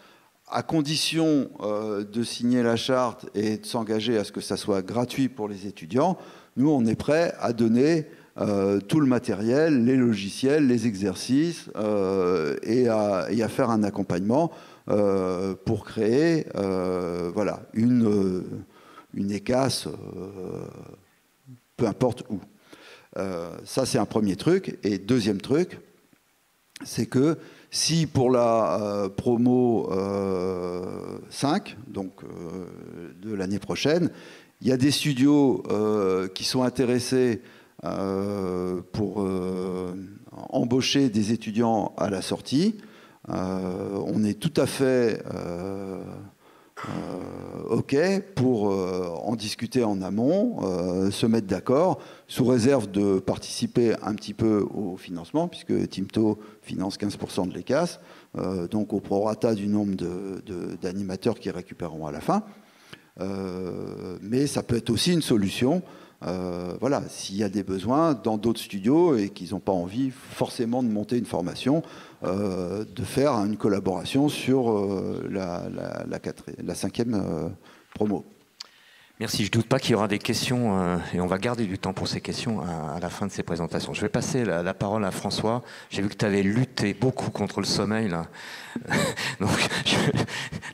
à condition de signer la charte et de s'engager à ce que ça soit gratuit pour les étudiants, nous, on est prêt à donner tout le matériel, les logiciels, les exercices et à faire un accompagnement pour créer voilà, une ECAS, peu importe où. Ça, c'est un premier truc. Et deuxième truc, c'est que si pour la promo 5, donc de l'année prochaine, il y a des studios qui sont intéressés pour embaucher des étudiants à la sortie, on est tout à fait OK pour en discuter en amont, se mettre d'accord, sous réserve de participer un petit peu au financement, puisque Timto finance 15% de l'ECAS, donc au prorata du nombre d'animateurs qui récupéreront à la fin. Mais ça peut être aussi une solution. Voilà, s'il y a des besoins dans d'autres studios et qu'ils n'ont pas envie forcément de monter une formation, de faire une collaboration sur la cinquième promo. Merci, je ne doute pas qu'il y aura des questions et on va garder du temps pour ces questions à la fin de ces présentations. Je vais passer la parole à François. J'ai vu que tu avais lutté beaucoup contre le sommeil, là. Donc,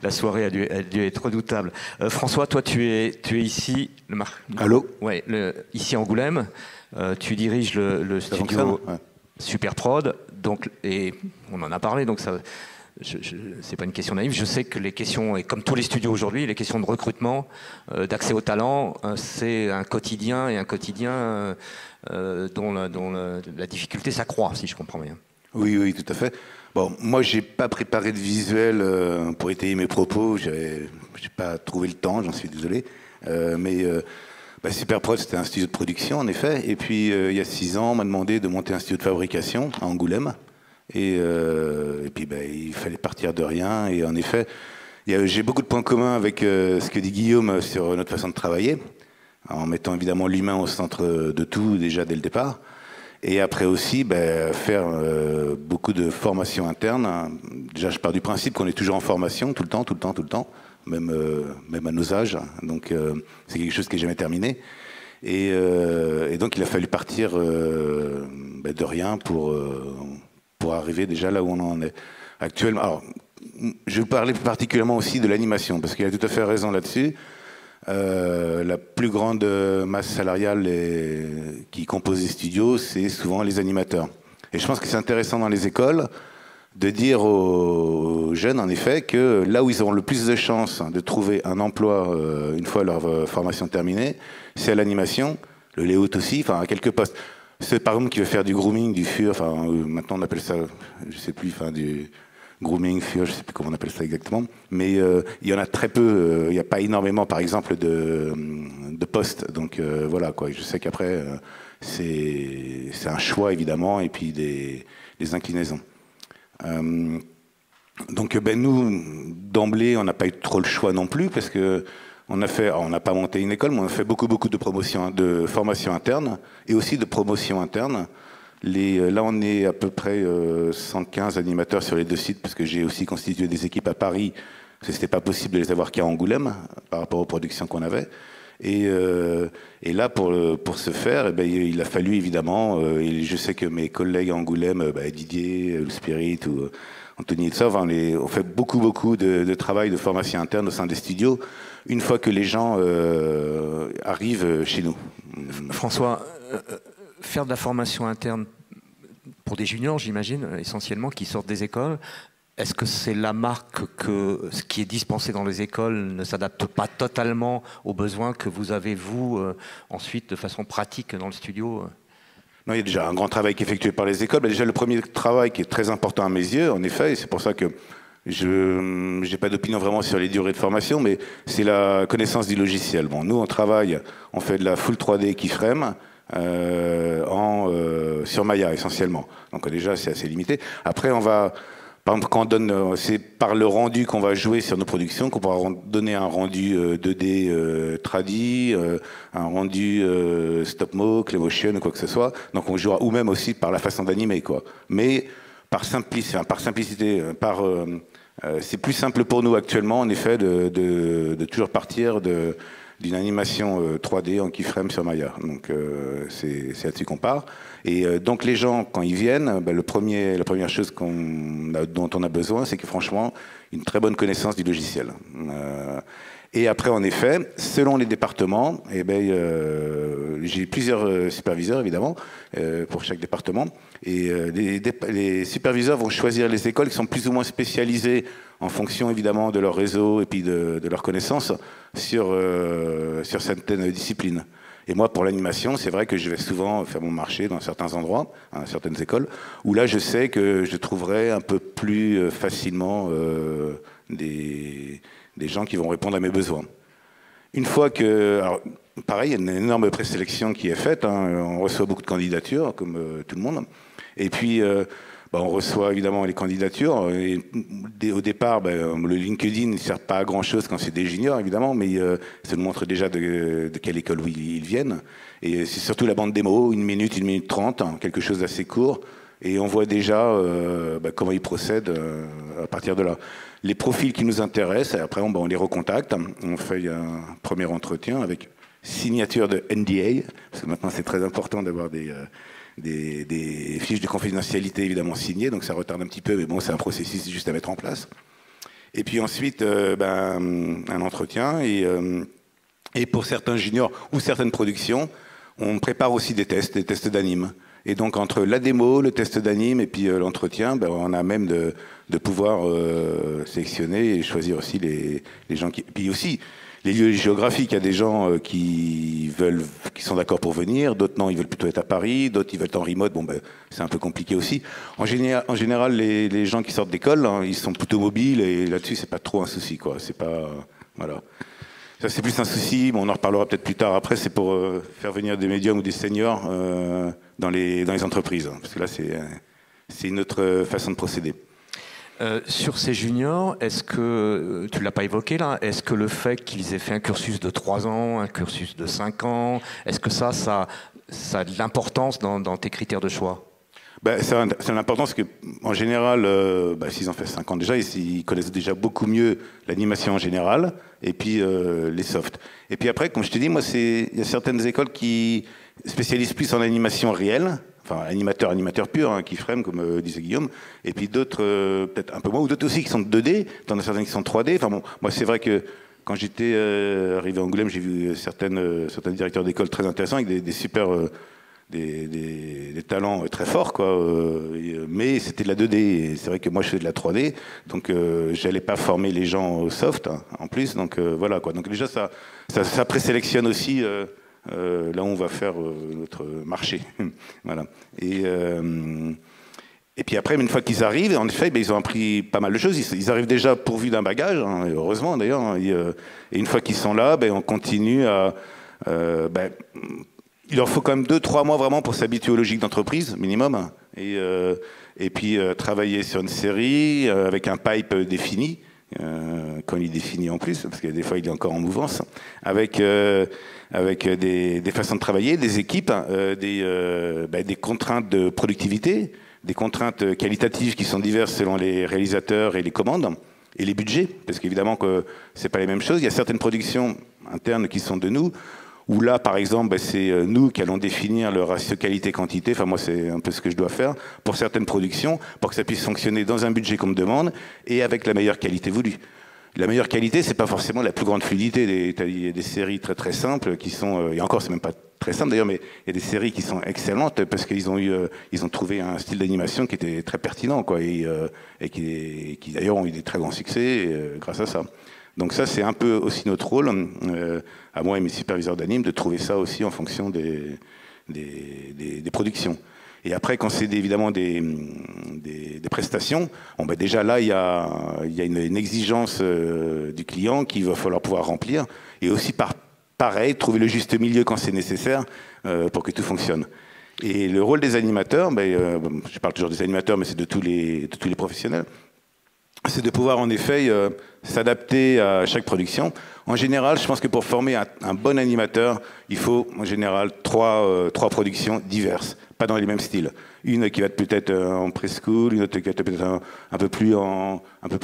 la soirée a dû être redoutable. François, toi, tu es ici. Allô ? Ouais, ici à Angoulême. Tu diriges le studio Superprod. Donc, et on en a parlé, donc ça. C'est pas une question naïve. Je sais que les questions, et comme tous les studios aujourd'hui, les questions de recrutement, d'accès au talent, c'est un quotidien et un quotidien dont la difficulté s'accroît, si je comprends bien. Oui, tout à fait. Bon, moi, j'ai pas préparé de visuel pour étayer mes propos. J'ai pas trouvé le temps, j'en suis désolé. Mais Superprod, c'était un studio de production, en effet. Et puis, il y a 6 ans, on m'a demandé de monter un studio de fabrication à Angoulême. Et puis il fallait partir de rien. Et en effet, j'ai beaucoup de points communs avec ce que dit Guillaume sur notre façon de travailler, en mettant évidemment l'humain au centre de tout déjà dès le départ. Et après aussi, faire beaucoup de formation interne. Déjà, je pars du principe qu'on est toujours en formation tout le temps, même à nos âges. Donc c'est quelque chose qui n'est jamais terminé. Et donc il a fallu partir de rien pour arriver déjà là où on en est actuellement. Alors, je vais parler particulièrement aussi de l'animation, parce qu'il a tout à fait raison là-dessus. La plus grande masse salariale qui compose les studios, c'est souvent les animateurs. Et je pense que c'est intéressant dans les écoles de dire aux jeunes, en effet, que là où ils auront le plus de chances de trouver un emploi une fois leur formation terminée, c'est à l'animation, le layout aussi, enfin à quelques postes. C'est par exemple qui veut faire du grooming, du FUR, enfin maintenant on appelle ça, je sais plus, enfin du grooming, FUR, je sais plus comment on appelle ça exactement, mais il y en a très peu, il n'y a pas énormément par exemple de postes, donc voilà quoi. Je sais qu'après c'est un choix évidemment et puis des inclinaisons. Donc nous d'emblée on n'a pas eu trop le choix non plus parce que on n'a pas monté une école, mais on a fait beaucoup de promotion, de formation interne et aussi de promotion interne. Là, on est à peu près 115 animateurs sur les 2 sites, parce que j'ai aussi constitué des équipes à Paris, parce que c'était pas possible de les avoir qu'à Angoulême, par rapport aux productions qu'on avait. Et là, pour ce faire, eh ben, il a fallu évidemment, et je sais que mes collègues à Angoulême, Didier, le Spirit ou Anthony et ça, on fait beaucoup de travail de formation interne au sein des studios, une fois que les gens arrivent chez nous. François, faire de la formation interne pour des juniors, j'imagine, essentiellement, qui sortent des écoles, est-ce que c'est la marque que ce qui est dispensé dans les écoles ne s'adapte pas totalement aux besoins que vous avez, vous, ensuite, de façon pratique dans le studio? Non, il y a déjà un grand travail qui est effectué par les écoles. Déjà, le premier travail qui est très important à mes yeux, en effet, et c'est pour ça que je n'ai pas d'opinion vraiment sur les durées de formation, mais c'est la connaissance du logiciel. Bon, nous, on fait de la full 3D keyframe sur Maya, essentiellement. Donc déjà, c'est assez limité. Après, par exemple, quand on donne, c'est par le rendu qu'on va jouer sur nos productions qu'on pourra donner un rendu 2D tradi, un rendu stop-mo, clay motion, quoi que ce soit. Donc on jouera, ou même aussi par la façon d'animer, quoi. Mais par simplicité, c'est plus simple pour nous actuellement, en effet, de toujours partir d'une animation 3D en keyframe sur Maya. Donc c'est là-dessus qu'on part. Et donc les gens, quand ils viennent, la première chose dont on a besoin, c'est que franchement, une très bonne connaissance du logiciel. Et après, en effet, selon les départements, j'ai plusieurs superviseurs, évidemment, pour chaque département. Et les superviseurs vont choisir les écoles qui sont plus ou moins spécialisées en fonction, évidemment, de leur réseau et puis de leurs connaissances sur certaines disciplines. Et moi, pour l'animation, c'est vrai que je vais souvent faire mon marché dans certains endroits, à certaines écoles, où là, je sais que je trouverai un peu plus facilement des gens qui vont répondre à mes besoins. Une fois que... Alors, pareil, il y a une énorme présélection qui est faite. On reçoit beaucoup de candidatures, comme tout le monde. Et puis, on reçoit évidemment les candidatures. Et au départ, le LinkedIn ne sert pas à grand-chose quand c'est des juniors, évidemment, mais ça nous montre déjà de quelle école ils viennent. Et c'est surtout la bande démo, 1 minute 30, quelque chose d'assez court. Et on voit déjà comment ils procèdent à partir de là. Les profils qui nous intéressent, après on les recontacte. On fait un premier entretien avec signature de NDA, parce que maintenant c'est très important d'avoir des fiches de confidentialité évidemment signées, donc ça retarde un petit peu, mais bon, c'est un processus juste à mettre en place. Et puis ensuite, un entretien, et pour certains juniors ou certaines productions, on prépare aussi des tests d'anime. Et donc entre la démo, le test d'anime et puis l'entretien, on a même de pouvoir sélectionner et choisir aussi les gens qui... Puis aussi, les lieux géographiques, il y a des gens qui sont d'accord pour venir, d'autres non, ils veulent plutôt être à Paris, d'autres ils veulent être en remote, c'est un peu compliqué aussi. En général, les gens qui sortent d'école, ils sont plutôt mobiles et là-dessus, c'est pas trop un souci, quoi. C'est pas... Voilà. Ça, c'est plus un souci, on en reparlera peut-être plus tard après, c'est pour faire venir des médiums ou des seniors dans les entreprises, parce que là, c'est une autre façon de procéder. Sur ces juniors, est-ce que, tu ne l'as pas évoqué là, est-ce que le fait qu'ils aient fait un cursus de 3 ans, un cursus de 5 ans, est-ce que ça a de l'importance dans tes critères de choix? C'est l'importance qu'en général, s'ils ont fait 5 ans déjà, ils connaissent déjà beaucoup mieux l'animation en général, et puis les softs. Et puis après, comme je te dis, moi, il y a certaines écoles qui spécialisent plus en animation réelle, enfin animateur pur, keyframe, comme disait Guillaume, et puis d'autres, peut-être un peu moins, ou d'autres aussi qui sont 2D, t'en as certains qui sont 3D. Enfin bon, moi, c'est vrai que quand j'étais arrivé à Angoulême, j'ai vu certains directeurs d'école très intéressants, avec des super... Des talents très forts, quoi. Mais c'était de la 2D. Et c'est vrai que moi, je fais de la 3D, donc j'allais pas former les gens au soft, en plus. Donc voilà, quoi. Donc déjà, ça présélectionne aussi là où on va faire notre marché. Voilà. Et puis après, une fois qu'ils arrivent, en effet, ils ont appris pas mal de choses. Ils arrivent déjà pourvus d'un bagage, heureusement d'ailleurs. Et une fois qu'ils sont là, on continue à... il leur faut quand même 2-3 mois vraiment pour s'habituer aux logiques d'entreprise, minimum. Et puis travailler sur une série avec un pipe défini, quand il est défini en plus, parce que des fois il est encore en mouvance, avec des façons de travailler, des équipes, des contraintes de productivité, des contraintes qualitatives qui sont diverses selon les réalisateurs et les commandes, et les budgets, parce qu'évidemment que c'est pas les mêmes choses. Il y a certaines productions internes qui sont de nous, où là, par exemple, c'est nous qui allons définir le ratio qualité-quantité. Enfin, moi, c'est un peu ce que je dois faire pour certaines productions, pour que ça puisse fonctionner dans un budget qu'on me demande et avec la meilleure qualité voulue. La meilleure qualité, c'est pas forcément la plus grande fluidité. Il y a des séries très très simples qui sont, et encore, c'est même pas très simple d'ailleurs, mais il y a des séries qui sont excellentes parce qu'ils ont ils ont trouvé un style d'animation qui était très pertinent, quoi, et qui d'ailleurs ont eu des très grands succès grâce à ça. Donc ça, c'est un peu aussi notre rôle, à moi et mes superviseurs d'anime, de trouver ça aussi en fonction des productions. Et après, quand c'est évidemment des prestations, bon, ben déjà là, il y a une exigence du client qu'il va falloir pouvoir remplir. Et aussi, pareil, trouver le juste milieu quand c'est nécessaire pour que tout fonctionne. Et le rôle des animateurs, je parle toujours des animateurs, mais c'est de tous les professionnels, c'est de pouvoir en effet s'adapter à chaque production. En général, je pense que pour former un bon animateur, il faut en général trois productions diverses, pas dans les mêmes styles. Une qui va être peut-être en preschool, une autre qui va être peut-être un peu plus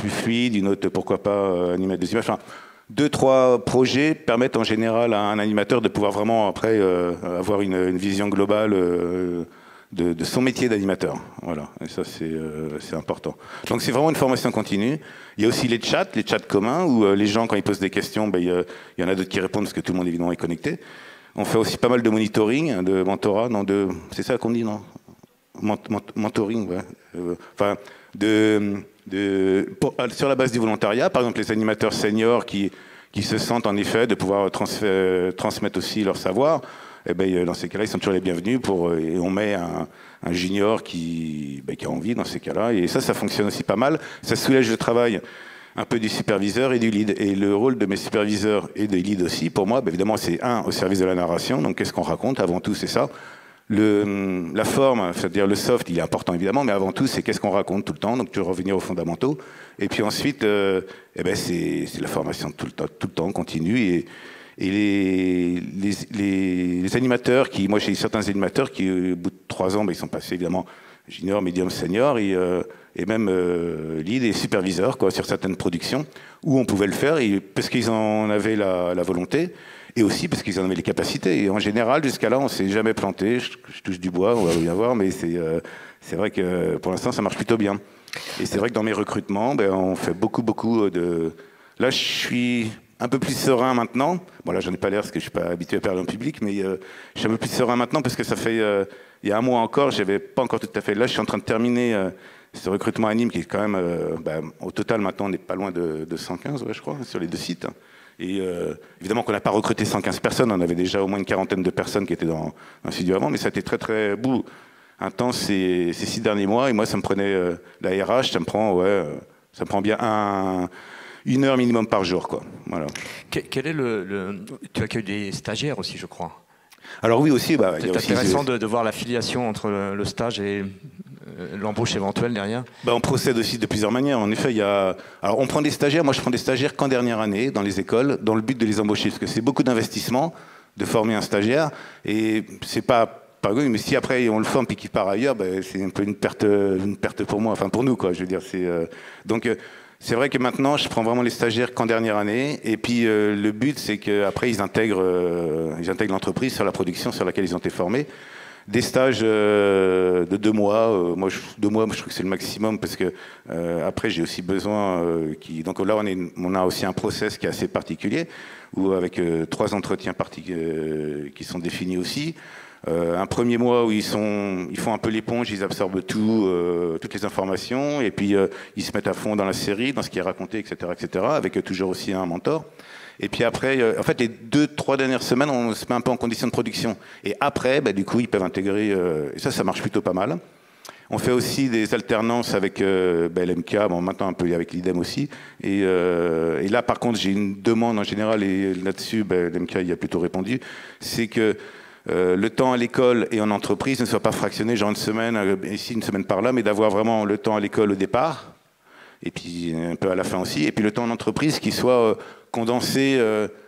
fluide, une autre pourquoi pas animer des images. Enfin, 2-3 projets permettent en général à un animateur de pouvoir vraiment après avoir une vision globale de son métier d'animateur. Voilà, et ça c'est important. Donc c'est vraiment une formation continue. Il y a aussi les chats communs, où les gens, quand ils posent des questions, il y en a d'autres qui répondent parce que tout le monde évidemment est connecté. On fait aussi pas mal de monitoring, de mentorat, c'est ça qu'on dit, non? Mentoring, ouais. Sur la base du volontariat, par exemple les animateurs seniors qui se sentent en effet de pouvoir transmettre aussi leur savoir. Eh ben, dans ces cas-là, ils sont toujours les bienvenus et on met un junior qui a envie dans ces cas-là. Et ça fonctionne aussi pas mal. Ça soulège le travail un peu du superviseur et du lead. Et le rôle de mes superviseurs et des leads aussi, pour moi, évidemment, c'est au service de la narration. Donc, qu'est-ce qu'on raconte? Avant tout, c'est ça. La forme, c'est-à-dire le soft, il est important évidemment, mais avant tout, c'est qu'est-ce qu'on raconte tout le temps. Donc, tu veux revenir aux fondamentaux. Et puis ensuite, c'est la formation tout le temps continue. Et les animateurs moi j'ai certains animateurs qui au bout de 3 ans, ils sont passés évidemment junior, médium, senior et même lead et superviseur sur certaines productions où on pouvait le faire parce qu'ils en avaient la volonté et aussi parce qu'ils en avaient les capacités. Et en général, jusqu'à là, on s'est jamais planté. Je touche du bois, on va bien voir, mais c'est vrai que pour l'instant, ça marche plutôt bien. Et c'est vrai que dans mes recrutements, on fait beaucoup de... Là, je suis un peu plus serein maintenant. Bon, là, j'en ai pas l'air parce que je suis pas habitué à parler en public, mais je suis un peu plus serein maintenant parce que ça fait il y a un mois encore, j'avais pas encore tout à fait. Là, je suis en train de terminer ce recrutement anime qui est quand même au total maintenant on n'est pas loin de 115, ouais, je crois, sur les 2 sites. Et évidemment qu'on n'a pas recruté 115 personnes, on avait déjà au moins une quarantaine de personnes qui étaient dans le studio avant, mais ça a été très très intense ces 6 derniers mois. Et moi, ça me prenait la RH, ça me prend bien 1 heure minimum par jour, quoi. Voilà. Quel est tu accueilles des stagiaires aussi, je crois. Alors oui aussi. C'est intéressant de voir l'affiliation entre le stage et l'embauche éventuelle derrière. On procède aussi de plusieurs manières. En effet, alors on prend des stagiaires. Moi, je prends des stagiaires qu'en dernière année dans les écoles, dans le but de les embaucher, parce que c'est beaucoup d'investissement de former un stagiaire, et c'est pas mais si après on le forme puis qu'il part ailleurs, c'est un peu une perte pour moi, enfin pour nous, quoi. Je veux dire, donc. C'est vrai que maintenant, je prends vraiment les stagiaires qu'en dernière année. Et puis, le but, c'est qu'après, ils intègrent l'entreprise sur la production sur laquelle ils ont été formés. Des stages de 2 mois. 2 mois, je trouve que c'est le maximum parce que après, j'ai aussi besoin... Donc là, on a aussi un process qui est assez particulier, où avec 3 entretiens qui sont définis aussi. Un premier mois où ils font un peu l'éponge, ils absorbent toutes les informations, et puis ils se mettent à fond dans la série, dans ce qui est raconté, etc., avec toujours aussi un mentor. Et puis après, en fait, les 2-3 dernières semaines, on se met un peu en condition de production. Et après, du coup, ils peuvent intégrer, et ça marche plutôt pas mal. On fait aussi des alternances avec LMK, maintenant un peu avec l'IDEM aussi. Et là, par contre, j'ai une demande en général, et là-dessus, LMK y a plutôt répondu, c'est que le temps à l'école et en entreprise ne soit pas fractionné, genre une semaine ici, une semaine par là, mais d'avoir vraiment le temps à l'école au départ, et puis un peu à la fin aussi, et puis le temps en entreprise qui soit condensé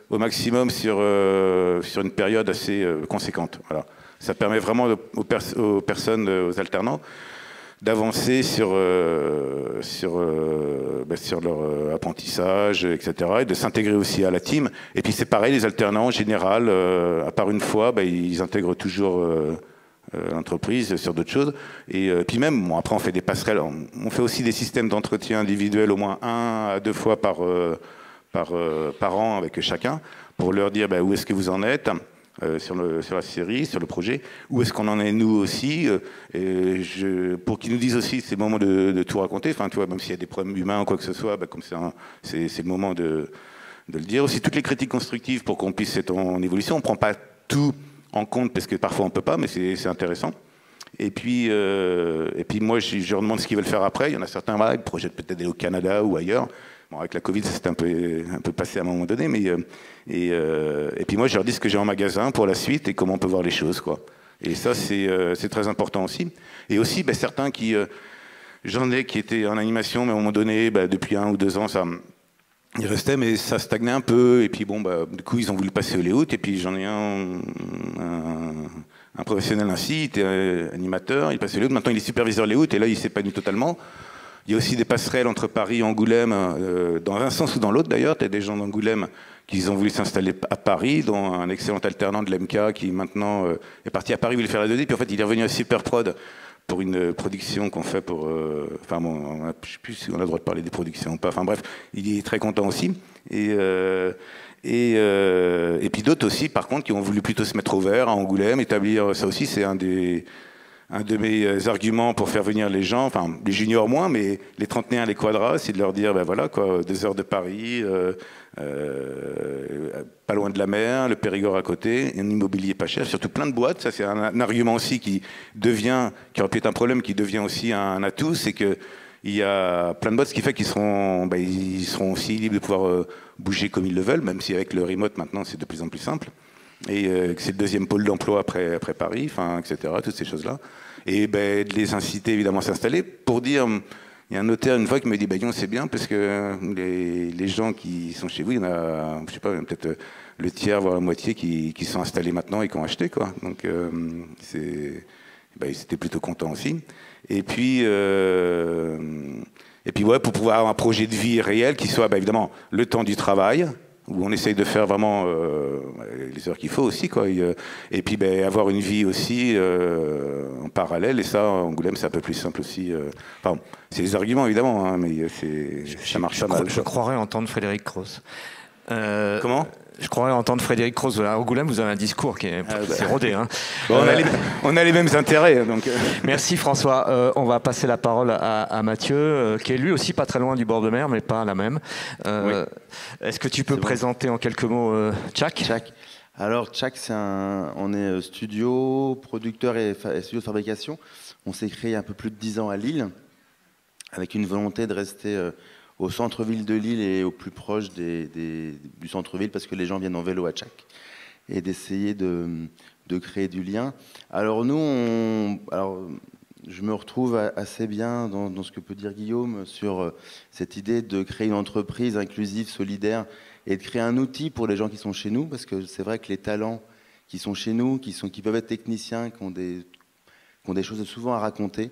au maximum sur une période assez conséquente. Voilà. Ça permet vraiment aux personnes, aux alternants, d'avancer sur sur leur apprentissage, etc. Et de s'intégrer aussi à la team. Et puis c'est pareil, les alternants en général, à part une fois, ils intègrent toujours l'entreprise sur d'autres choses. Et puis même, bon, après on fait des passerelles, on fait aussi des systèmes d'entretien individuels au moins 1 à 2 fois par an avec chacun, pour leur dire où est-ce que vous en êtes sur la série, sur le projet, où est-ce qu'on en est nous aussi, pour qu'ils nous disent aussi c'est le moment de tout raconter, enfin tu vois, même s'il y a des problèmes humains ou quoi que ce soit, comme c'est le moment de le dire. Aussi toutes les critiques constructives pour qu'on puisse être en évolution, on ne prend pas tout en compte parce que parfois on ne peut pas, mais c'est intéressant. Et puis moi je leur demande ce qu'ils veulent faire après. Il y en a certains qui projettent peut-être d'aller au Canada ou ailleurs. Bon, avec la Covid, ça s'est un peu passé à un moment donné, mais et puis moi, je leur dis ce que j'ai en magasin pour la suite et comment on peut voir les choses, quoi. Et ça, c'est très important aussi. Et aussi, certains j'en ai qui étaient en animation, mais à un moment donné, depuis 1 ou 2 ans, ils restaient, mais ça stagnait un peu. Et puis bon, du coup, ils ont voulu passer au layout. Et puis j'en ai un professionnel ainsi, il était animateur, il passait au layout. Maintenant, il est superviseur layout, et là, il s'épanouit totalement. Il y a aussi des passerelles entre Paris et Angoulême, dans un sens ou dans l'autre d'ailleurs. Il y a des gens d'Angoulême qui ont voulu s'installer à Paris, dont un excellent alternant de l'MK qui maintenant est parti à Paris, voulait faire la 2D, puis en fait il est revenu à Superprod pour une production qu'on fait pour... Enfin bon, je ne sais plus si on a le droit de parler des productions ou pas. Enfin bref, il est très content aussi. Et puis d'autres aussi, par contre, qui ont voulu plutôt se mettre au vert à Angoulême, établir... Ça aussi, c'est un de mes arguments pour faire venir les gens, enfin les juniors moins, mais les trentenaires, les quadras, c'est de leur dire, voilà, 2 heures de Paris, pas loin de la mer, le Périgord à côté, un immobilier pas cher, surtout plein de boîtes. Ça, c'est un argument aussi qui aurait pu être un problème, qui devient aussi un atout, c'est que il y a plein de boîtes, ce qui fait qu'ils seront, ils seront aussi libres de pouvoir bouger comme ils le veulent, même si avec le remote maintenant c'est de plus en plus simple. Et que c'est le 2e pôle d'emploi après Paris, etc., toutes ces choses-là. Et de les inciter évidemment à s'installer. Pour dire, il y a un notaire une fois qui me dit, c'est bien, parce que les gens qui sont chez vous, il y en a, je sais pas, peut-être le tiers, voire la moitié, qui sont installés maintenant et qui ont acheté, quoi. Donc ils étaient plutôt contents aussi. Et puis ouais, pour pouvoir avoir un projet de vie réel qui soit évidemment le temps du travail, où on essaye de faire vraiment les heures qu'il faut aussi, quoi. Et puis avoir une vie aussi en parallèle, et ça, Angoulême, c'est un peu plus simple aussi. Enfin, c'est des arguments, évidemment, hein, mais ça marche pas mal. Je croirais entendre Frédéric Cross. Comment ? Je croirais entendre Frédéric Cross. À Angoulême, vous avez un discours qui est rodé. Hein. Bon, on a les mêmes intérêts. Donc. Merci François. On va passer la parole à Mathieu, qui est lui aussi pas très loin du bord de mer, mais pas la même. Oui. Est-ce que tu peux présenter en quelques mots Tchak ? Alors Tchak, on est studio, producteur et studio de fabrication. On s'est créé un peu plus de 10 ans à Lille, avec une volonté de rester au centre-ville de Lille et au plus proche du centre-ville, parce que les gens viennent en vélo à Tchak, et d'essayer de créer du lien. Alors nous, je me retrouve assez bien dans ce que peut dire Guillaume sur cette idée de créer une entreprise inclusive, solidaire, et de créer un outil pour les gens qui sont chez nous, parce que c'est vrai que les talents qui sont chez nous, qui peuvent être techniciens, qui ont des choses souvent à raconter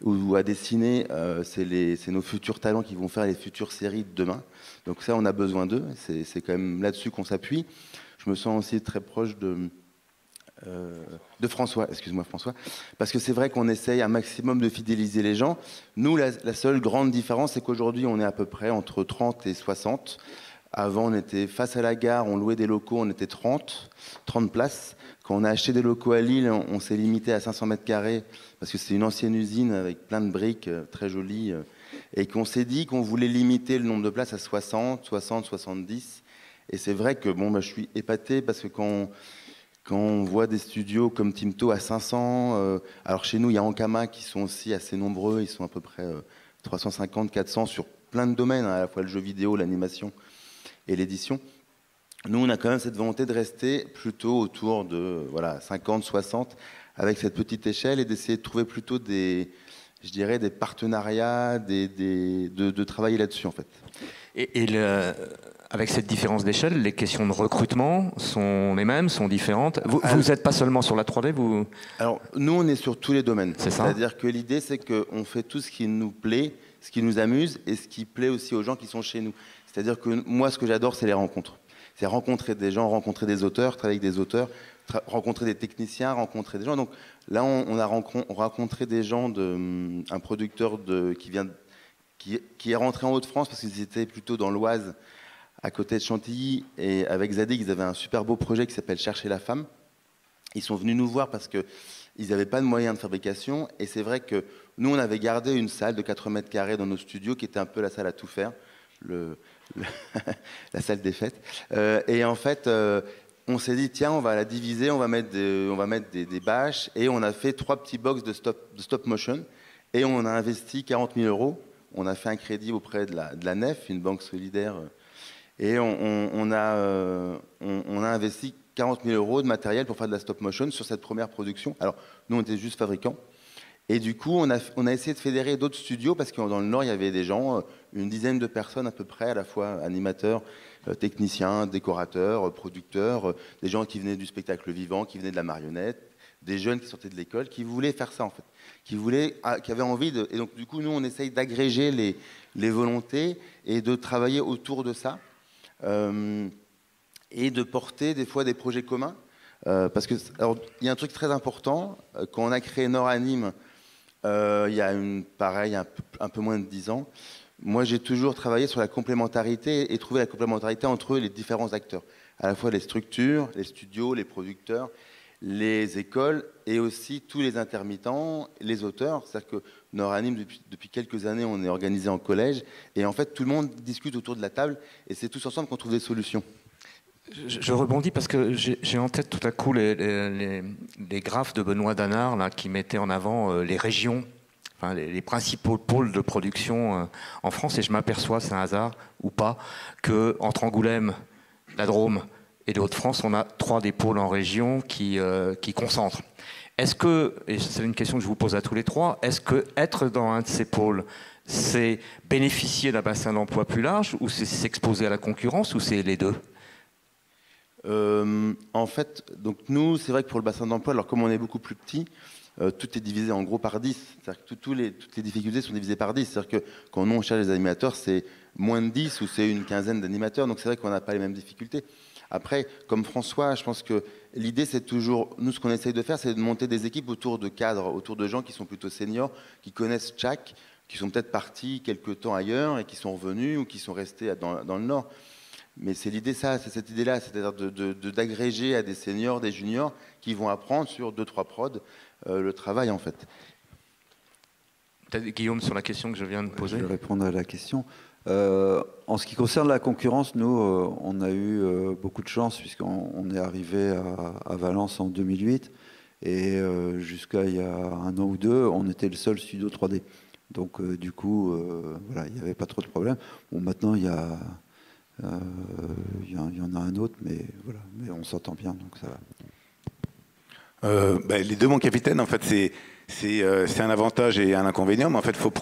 ou à dessiner, c'est nos futurs talents qui vont faire les futures séries de demain. Donc ça, on a besoin d'eux, c'est quand même là-dessus qu'on s'appuie. Je me sens aussi très proche de François, excuse-moi François, parce que c'est vrai qu'on essaye un maximum de fidéliser les gens. Nous, la seule grande différence, c'est qu'aujourd'hui, on est à peu près entre 30 et 60. Avant, on était face à la gare, on louait des locaux, on était 30 places. Quand on a acheté des locaux à Lille, on s'est limité à 500 mètres carrés, parce que c'est une ancienne usine avec plein de briques très jolies, et qu'on s'est dit qu'on voulait limiter le nombre de places à 60, 70. Et c'est vrai que je suis épaté, parce que quand on voit des studios comme Timto à 500, alors chez nous, il y a Ankama qui sont aussi assez nombreux, ils sont à peu près 350, 400 sur plein de domaines, à la fois le jeu vidéo, l'animation et l'édition. Nous, on a quand même cette volonté de rester plutôt autour de 50, 60, avec cette petite échelle, et d'essayer de trouver plutôt des partenariats, de travailler là-dessus, en fait. Avec cette différence d'échelle, les questions de recrutement sont les mêmes, sont différentes. Vous n'êtes pas seulement sur la 3D, Alors, nous, on est sur tous les domaines. C'est ça. C'est-à-dire que l'idée, c'est qu'on fait tout ce qui nous plaît, ce qui nous amuse et ce qui plaît aussi aux gens qui sont chez nous. C'est-à-dire que moi, ce que j'adore, c'est les rencontres. C'est rencontrer des gens, rencontrer des auteurs, travailler avec des auteurs, rencontrer des techniciens, rencontrer des gens. Donc là, on a rencontré des gens, un producteur qui est rentré en Hauts-de-France parce qu'ils étaient plutôt dans l'Oise, à côté de Chantilly. Et avec Zadig, ils avaient un super beau projet qui s'appelle Chercher la femme. Ils sont venus nous voir parce qu'ils n'avaient pas de moyens de fabrication. Et c'est vrai que nous, on avait gardé une salle de 80 mètres carrés dans nos studios qui était un peu la salle à tout faire, la salle des fêtes. Et en fait, on s'est dit, tiens, on va la diviser, on va mettre des bâches. Et on a fait 3 petits box de stop motion. Et on a investi 40 000 €. On a fait un crédit auprès de la Nef, une banque solidaire. Et on a investi 40 000 € de matériel pour faire de la stop motion sur cette première production. Alors, nous, on était juste fabricants. Et du coup, on a essayé de fédérer d'autres studios parce que dans le Nord, il y avait des gens, une dizaine de personnes à peu près, à la fois animateurs, techniciens, décorateurs, producteurs, des gens qui venaient du spectacle vivant, qui venaient de la marionnette, des jeunes qui sortaient de l'école, qui voulaient faire ça en fait, qui avaient envie de... Et donc du coup, nous, on essaye d'agréger les volontés et de travailler autour de ça et de porter des fois des projets communs. Parce que, alors, il y a un truc très important, quand on a créé Nord Anime, il y a un peu moins de 10 ans, moi j'ai toujours travaillé sur la complémentarité et trouvé la complémentarité entre les différents acteurs, à la fois les structures, les studios, les producteurs, les écoles et aussi tous les intermittents, les auteurs. C'est-à-dire que Nord Anime, depuis quelques années, on est organisé en collège et en fait tout le monde discute autour de la table et c'est tous ensemble qu'on trouve des solutions. Je rebondis parce que j'ai en tête tout à coup les graphes de Benoît Danard là, qui mettaient en avant les régions, enfin, les principaux pôles de production en France, et je m'aperçois, c'est un hasard ou pas, qu'entre Angoulême, la Drôme et les Hauts-de-France, on a 3 des pôles en région qui concentrent. Est-ce que, et c'est une question que je vous pose à tous les 3, est-ce que être dans un de ces pôles, c'est bénéficier d'un bassin d'emploi plus large, ou c'est s'exposer à la concurrence, ou c'est les deux ? En fait, donc nous, c'est vrai que pour le bassin d'emploi, alors comme on est beaucoup plus petit, tout est divisé en gros par 10. C'est-à-dire que toutes les difficultés sont divisées par 10. C'est-à-dire que quand nous, on cherche les animateurs, c'est moins de 10 ou c'est une quinzaine d'animateurs. Donc c'est vrai qu'on n'a pas les mêmes difficultés. Après, comme François, je pense que l'idée, c'est toujours... Nous, ce qu'on essaye de faire, c'est de monter des équipes autour de cadres, autour de gens qui sont plutôt seniors, qui connaissent chaque, qui sont peut-être partis quelque temps ailleurs et qui sont revenus ou qui sont restés dans le Nord. Mais c'est l'idée, c'est cette idée-là, c'est-à-dire d'agréger à des seniors, des juniors, qui vont apprendre sur 2-3 prods le travail, en fait. Guillaume, sur la question que je viens de poser. Je vais répondre à la question. En ce qui concerne la concurrence, nous, on a eu beaucoup de chance, puisqu'on est arrivé à Valence en 2008, et jusqu'à il y a 1 an ou 2, on était le seul studio 3D. Donc, du coup, voilà, il n'y avait pas trop de problèmes. Bon, maintenant, il y en a un autre, mais voilà, mais on s'entend bien, donc ça va. Les deux, mon capitaine, en fait, c'est un avantage et un inconvénient, mais en fait, faut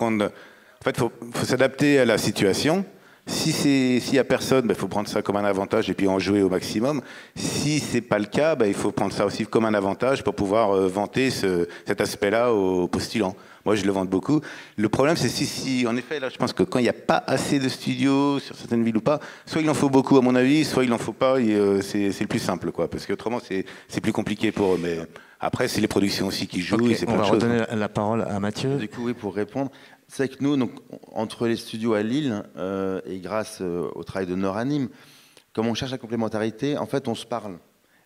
s'adapter à la situation. S'il n'y a personne, il faut prendre ça comme un avantage et puis en jouer au maximum. Si c'est pas le cas, il faut prendre ça aussi comme un avantage pour pouvoir vanter cet aspect-là aux postulants. Moi, je le vante beaucoup. Le problème, c'est si en effet, là, je pense que quand il n'y a pas assez de studios sur certaines villes ou pas, soit il en faut beaucoup, à mon avis, soit il n'en faut pas, et c'est le plus simple, quoi, parce qu'autrement, c'est plus compliqué pour eux. Mais après, c'est les productions aussi qui jouent. Okay, on va redonner la parole à Mathieu. Du coup, oui, pour répondre, c'est que nous, donc, entre les studios à Lille et grâce au travail de Nord Anime, comme on cherche la complémentarité, en fait, on se parle.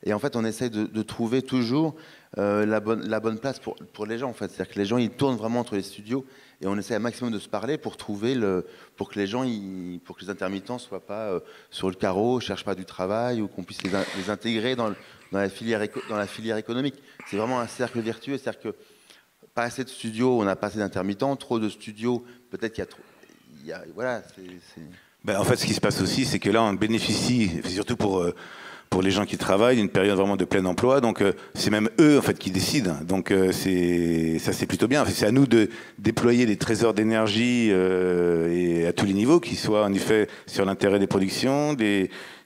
Et en fait, on essaye de trouver toujours la bonne place pour les gens. En fait. C'est-à-dire que les gens, ils tournent vraiment entre les studios et on essaie un maximum de se parler pour trouver pour que les gens, pour que les intermittents soient pas sur le carreau, cherchent pas du travail ou qu'on puisse les intégrer dans la filière économique. C'est vraiment un cercle vertueux. C'est-à-dire que pas assez de studios, on n'a pas assez d'intermittents. Trop de studios, peut-être qu'il y a trop. Voilà. En fait, ce qui se passe aussi, c'est que là, on bénéficie, surtout pour pour les gens qui travaillent, une période vraiment de plein emploi. Donc c'est même eux en fait qui décident. Donc c'est plutôt bien. C'est à nous de déployer des trésors d'énergie et à tous les niveaux, qui soient en effet sur l'intérêt des productions,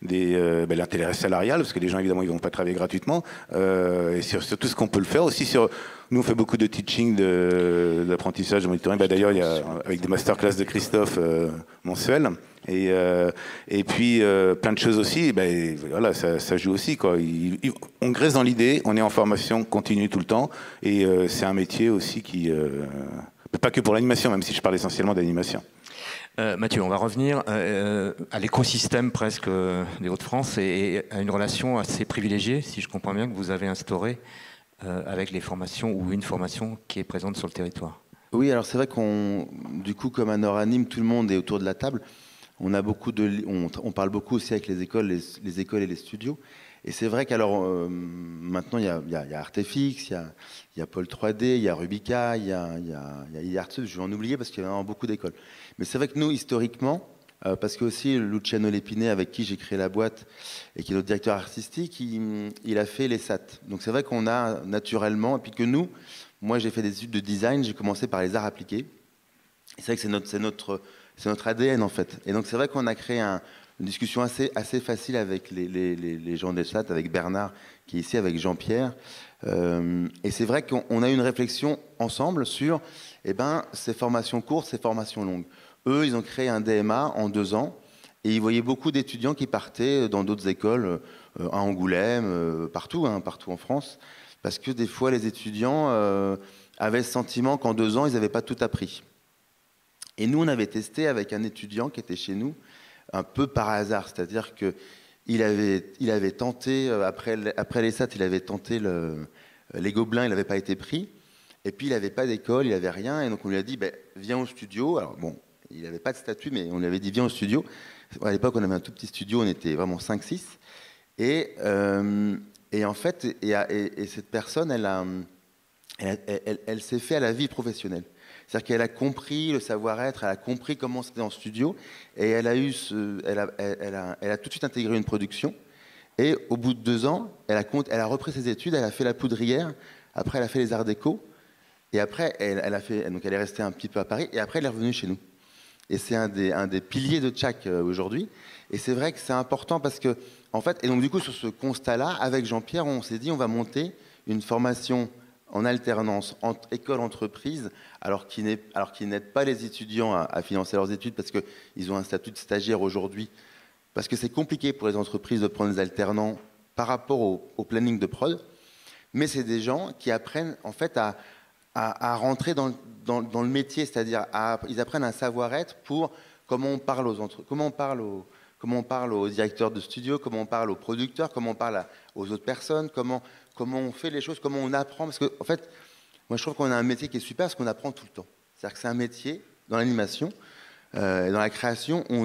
l'intérêt salarial, parce que les gens évidemment ils vont pas travailler gratuitement, et sur tout ce qu'on peut le faire aussi sur. Nous, on fait beaucoup de teaching, d'apprentissage, de monitoring. D'ailleurs, il y a avec des masterclass de Christophe mensuels. Et puis, plein de choses aussi. Voilà, ça joue aussi, quoi. On graisse dans l'idée, on est en formation continue tout le temps. Et c'est un métier aussi qui... pas que pour l'animation, même si je parle essentiellement d'animation. Mathieu, on va revenir à l'écosystème presque des Hauts-de-France et à une relation assez privilégiée, si je comprends bien, que vous avez instaurée avec les formations ou une formation qui est présente sur le territoire. Oui, alors c'est vrai du coup, comme à Noranime, tout le monde est autour de la table. On parle beaucoup aussi avec les écoles et les studios. Et c'est vrai qu'alors, maintenant, il y a Artefix, il y a Pôle 3D, il y a Rubica, il y a Artsub, je vais en oublier parce qu'il y a vraiment beaucoup d'écoles. Mais c'est vrai que nous, historiquement, parce que aussi Luciano Lépiné, avec qui j'ai créé la boîte et qui est notre directeur artistique, il a fait les SAT. Donc c'est vrai qu'on a naturellement, et puis que moi j'ai fait des études de design, j'ai commencé par les arts appliqués. Et c'est vrai que c'est notre ADN en fait. Et donc c'est vrai qu'on a créé une discussion assez facile avec les gens des SAT, avec Bernard qui est ici, avec Jean-Pierre. Et c'est vrai qu'on a eu une réflexion ensemble sur ces formations courtes, ces formations longues. Eux, ils ont créé un DMA en 2 ans et ils voyaient beaucoup d'étudiants qui partaient dans d'autres écoles, à Angoulême, partout en France, parce que des fois, les étudiants avaient le sentiment qu'en 2 ans, ils n'avaient pas tout appris. Et nous, on avait testé avec un étudiant qui était chez nous, un peu par hasard, c'est-à-dire qu'il avait tenté, après les SAT, il avait tenté les Gobelins, il n'avait pas été pris, et puis il n'avait pas d'école, il n'avait rien, et donc on lui a dit, viens au studio. Alors bon, il n'avait pas de statut, mais on lui avait dit, viens au studio. À l'époque, on avait un tout petit studio, on était vraiment 5-6. Et en fait, cette personne, elle s'est fait à la vie professionnelle. C'est-à-dire qu'elle a compris le savoir-être, elle a compris comment c'était en studio, et elle a tout de suite intégré une production. Et au bout de 2 ans, elle a repris ses études, elle a fait la poudrière, après elle a fait les arts déco, et après donc elle est restée un petit peu à Paris, et après elle est revenue chez nous. Et c'est un des piliers de Tchak aujourd'hui. Et c'est vrai que c'est important parce que, en fait, et donc du coup sur ce constat-là, avec Jean-Pierre, on s'est dit on va monter une formation en alternance entre école-entreprise, alors qui n'aide pas les étudiants à financer leurs études parce qu'ils ont un statut de stagiaire aujourd'hui, parce que c'est compliqué pour les entreprises de prendre des alternants par rapport au planning de prod, mais c'est des gens qui apprennent en fait à rentrer dans le métier, c'est-à-dire ils apprennent un savoir-être pour comment on parle comment on parle aux directeurs de studio, comment on parle aux producteurs, comment on parle aux autres personnes, comment on fait les choses, comment on apprend. Parce que, en fait, moi je trouve qu'on a un métier qui est super parce qu'on apprend tout le temps. C'est-à-dire que c'est un métier dans l'animation, dans la création, où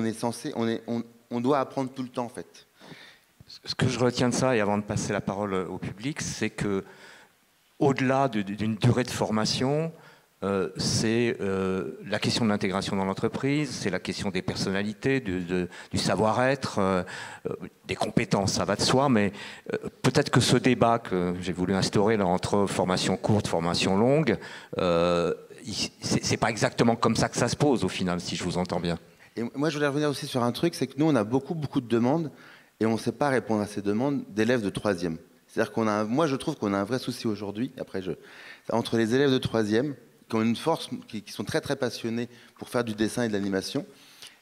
on doit apprendre tout le temps en fait. Ce que je retiens de ça, et avant de passer la parole au public, c'est que au-delà d'une durée de formation, c'est la question de l'intégration dans l'entreprise, c'est la question des personnalités, du savoir-être, des compétences, ça va de soi, mais peut-être que ce débat que j'ai voulu instaurer là, entre formation courte, formation longue, c'est pas exactement comme ça que ça se pose au final, si je vous entends bien. Et moi, je voulais revenir aussi sur un truc, c'est que nous, on a beaucoup de demandes, et on ne sait pas répondre à ces demandes d'élèves de 3e. C'est-à-dire moi, je trouve qu'on a un vrai souci aujourd'hui, entre les élèves de 3e, qui ont une force, qui sont très très passionnés pour faire du dessin et de l'animation,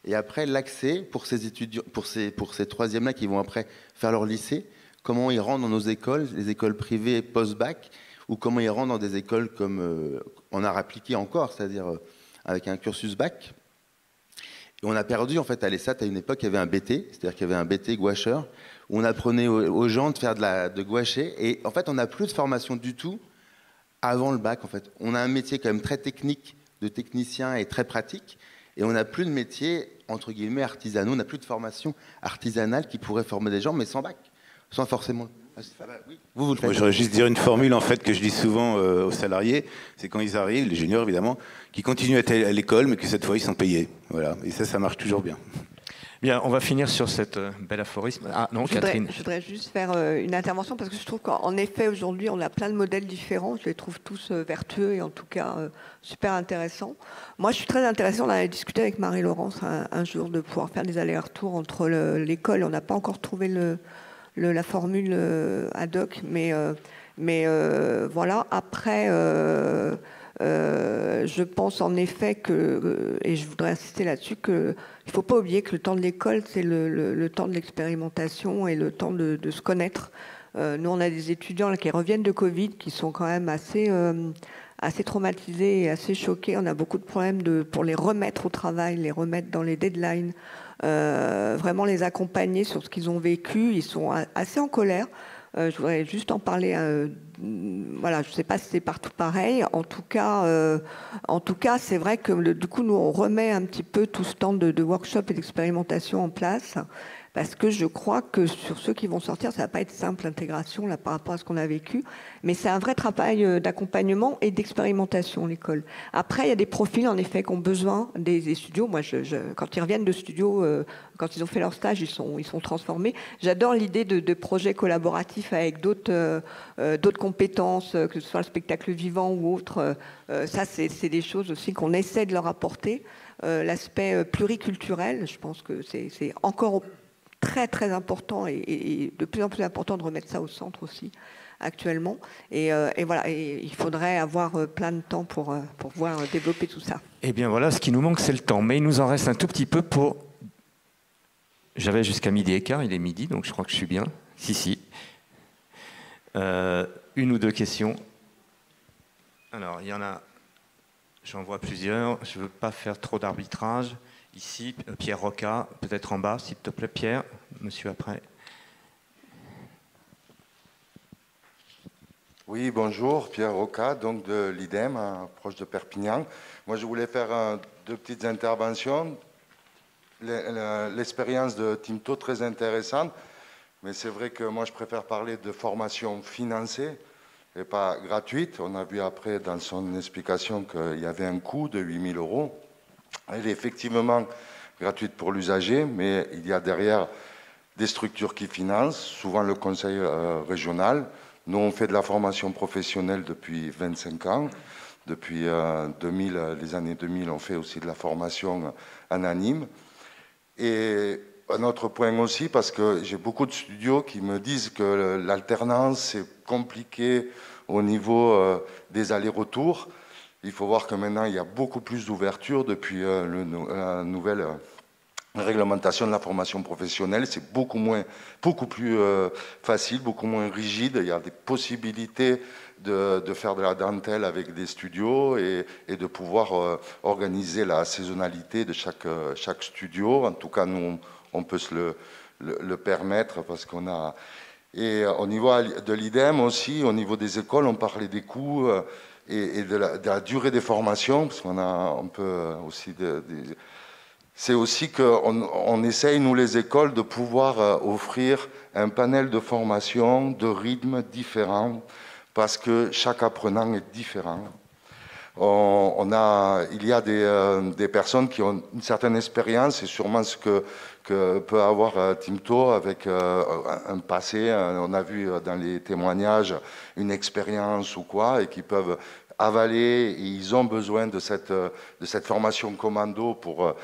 et après l'accès pour ces étudiants, pour ces 3e-là qui vont après faire leur lycée, comment ils rentrent dans nos écoles, les écoles privées post-bac, ou comment ils rentrent dans des écoles comme en art appliqué encore, c'est-à-dire avec un cursus bac. Et on a perdu en fait à l'ESAT à une époque, il y avait un BT, c'est-à-dire qu'il y avait un BT gouacheur, où on apprenait aux gens de faire de gouacher, et en fait on n'a plus de formation du tout avant le bac. En fait, on a un métier quand même très technique de technicien et très pratique, et on n'a plus de métier entre guillemets artisanaux, on n'a plus de formation artisanale qui pourrait former des gens, mais sans bac, sans forcément. Oui. Vous le faites. Moi, je voudrais juste dire une formule en fait que je dis souvent aux salariés, c'est quand ils arrivent, les juniors évidemment, qui continuent à être à l'école, mais que cette fois ils sont payés. Voilà, et ça marche toujours bien. Bien, on va finir sur cette belle aphorisme. Ah non, Catherine. Je voudrais juste faire une intervention parce que je trouve qu'en effet, aujourd'hui, on a plein de modèles différents. Je les trouve tous vertueux et en tout cas super intéressants. Moi, je suis très intéressée. On a discuté avec Marie-Laurence un jour de pouvoir faire des allers-retours entre l'école. On n'a pas encore trouvé la formule ad hoc, mais voilà. Après, je pense en effet que, et je voudrais insister là-dessus, qu'il ne faut pas oublier que le temps de l'école, c'est le temps de l'expérimentation et le temps de se connaître. Nous, on a des étudiants là, qui reviennent de Covid, qui sont quand même assez traumatisés et assez choqués. On a beaucoup de problèmes pour les remettre au travail, les remettre dans les deadlines, vraiment les accompagner sur ce qu'ils ont vécu. Ils sont assez en colère. Je voudrais juste en parler. Voilà, je ne sais pas si c'est partout pareil. En tout cas, c'est vrai que du coup, nous, on remet un petit peu tout ce temps de workshop et d'expérimentation en place. Parce que je crois que sur ceux qui vont sortir, ça ne va pas être simple l'intégration là, par rapport à ce qu'on a vécu. Mais c'est un vrai travail d'accompagnement et d'expérimentation, l'école. Après, il y a des profils, en effet, qui ont besoin des studios. Moi, quand ils reviennent de studios, quand ils ont fait leur stage, ils sont transformés. J'adore l'idée de projets collaboratifs avec d'autres compétences, que ce soit le spectacle vivant ou autre. Ça, c'est des choses aussi qu'on essaie de leur apporter. L'aspect pluriculturel, je pense que c'est encore très très important et de plus en plus important de remettre ça au centre aussi actuellement et voilà, et il faudrait avoir plein de temps pour pouvoir développer tout ça. Eh bien voilà, ce qui nous manque c'est le temps, mais il nous en reste un tout petit peu pour... J'avais jusqu'à midi et quart, il est midi, donc je crois que je suis bien. Si. Une ou deux questions. Alors il y en a, j'en vois plusieurs, je ne veux pas faire trop d'arbitrage. Ici, Pierre Roca, peut-être en bas, s'il te plaît, Pierre. Monsieur après. Oui, bonjour, Pierre Roca, donc de l'IDEM, proche de Perpignan. Moi, je voulais faire deux petites interventions. L'expérience de Timto, très intéressante, mais c'est vrai que moi, je préfère parler de formation financée et pas gratuite. On a vu après, dans son explication, qu'il y avait un coût de 8 000 €. Elle est effectivement gratuite pour l'usager, mais il y a derrière des structures qui financent, souvent le conseil régional. Nous, on fait de la formation professionnelle depuis 25 ans. Depuis les années 2000, on fait aussi de la formation anonyme. Et un autre point aussi, parce que j'ai beaucoup de studios qui me disent que l'alternance, c'est compliqué au niveau des allers-retours. Il faut voir que maintenant, il y a beaucoup plus d'ouverture depuis la nouvelle réglementation de la formation professionnelle. C'est beaucoup plus facile, beaucoup moins rigide. Il y a des possibilités de faire de la dentelle avec des studios et de pouvoir organiser la saisonnalité de chaque studio. En tout cas, nous, on peut se le permettre parce qu'on a... Et au niveau de l'IDEM aussi, au niveau des écoles, on parlait des coûts... et de la durée des formations, parce qu'on peut aussi... C'est aussi qu'on essaye, nous les écoles, de pouvoir offrir un panel de formation, de rythmes différents, parce que chaque apprenant est différent. Il y a des personnes qui ont une certaine expérience, et sûrement ce que peut avoir Timto avec un passé, on a vu dans les témoignages une expérience ou quoi, et qui peuvent avaler, et ils ont besoin de cette formation commando pour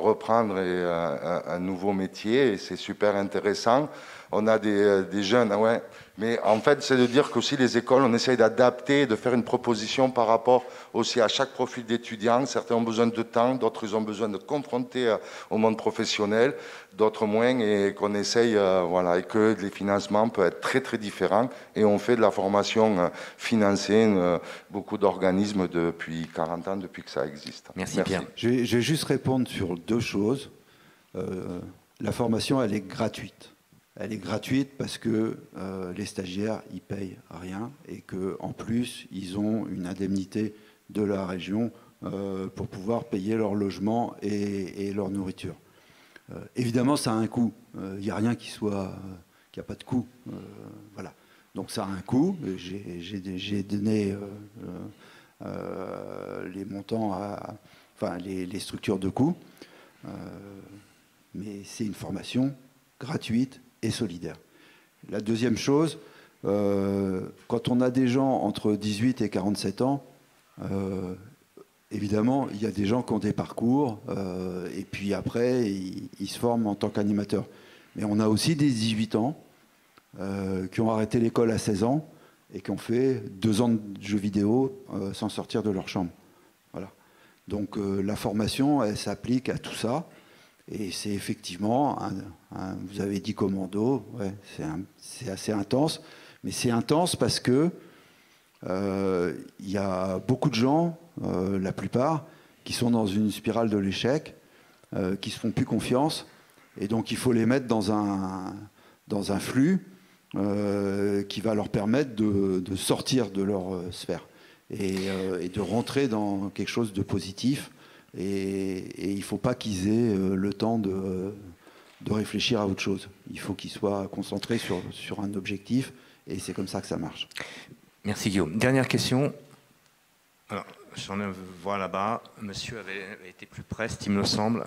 reprendre un nouveau métier, et c'est super intéressant. On a des jeunes, ouais. Mais en fait, c'est de dire qu'aussi les écoles, on essaye d'adapter, de faire une proposition par rapport aussi à chaque profil d'étudiant. Certains ont besoin de temps, d'autres ils ont besoin de confronter au monde professionnel, d'autres moins, et qu'on essaye, voilà, et que les financements peuvent être très très différents. Et on fait de la formation financée, beaucoup d'organismes depuis 40 ans, depuis que ça existe. Merci. Pierre. Je vais juste répondre sur deux choses. La formation, elle est gratuite. Elle est gratuite parce que les stagiaires, ils payent rien et qu'en plus, ils ont une indemnité de la région pour pouvoir payer leur logement et leur nourriture. Évidemment, ça a un coût. Il n'y a rien qui n'a pas de coût. Voilà. Donc ça a un coût. J'ai donné les montants, enfin les structures de coûts. mais c'est une formation gratuite et solidaire. La deuxième chose, quand on a des gens entre 18 et 47 ans, évidemment, il y a des gens qui ont des parcours, et puis après, ils se forment en tant qu'animateurs. Mais on a aussi des 18 ans qui ont arrêté l'école à 16 ans et qui ont fait 2 ans de jeux vidéo sans sortir de leur chambre. Voilà. Donc la formation, elle s'applique à tout ça. Et c'est effectivement, vous avez dit commando, ouais, c'est assez intense. Mais c'est intense parce que y a beaucoup de gens, la plupart, qui sont dans une spirale de l'échec, qui se font plus confiance. Et donc il faut les mettre dans un flux qui va leur permettre de sortir de leur sphère et de rentrer dans quelque chose de positif. Et il ne faut pas qu'ils aient le temps de réfléchir à autre chose. Il faut qu'ils soient concentrés sur un objectif, et c'est comme ça que ça marche. Merci Guillaume. Dernière question. Alors, j'en vois là-bas. Monsieur avait été plus près, il me semble.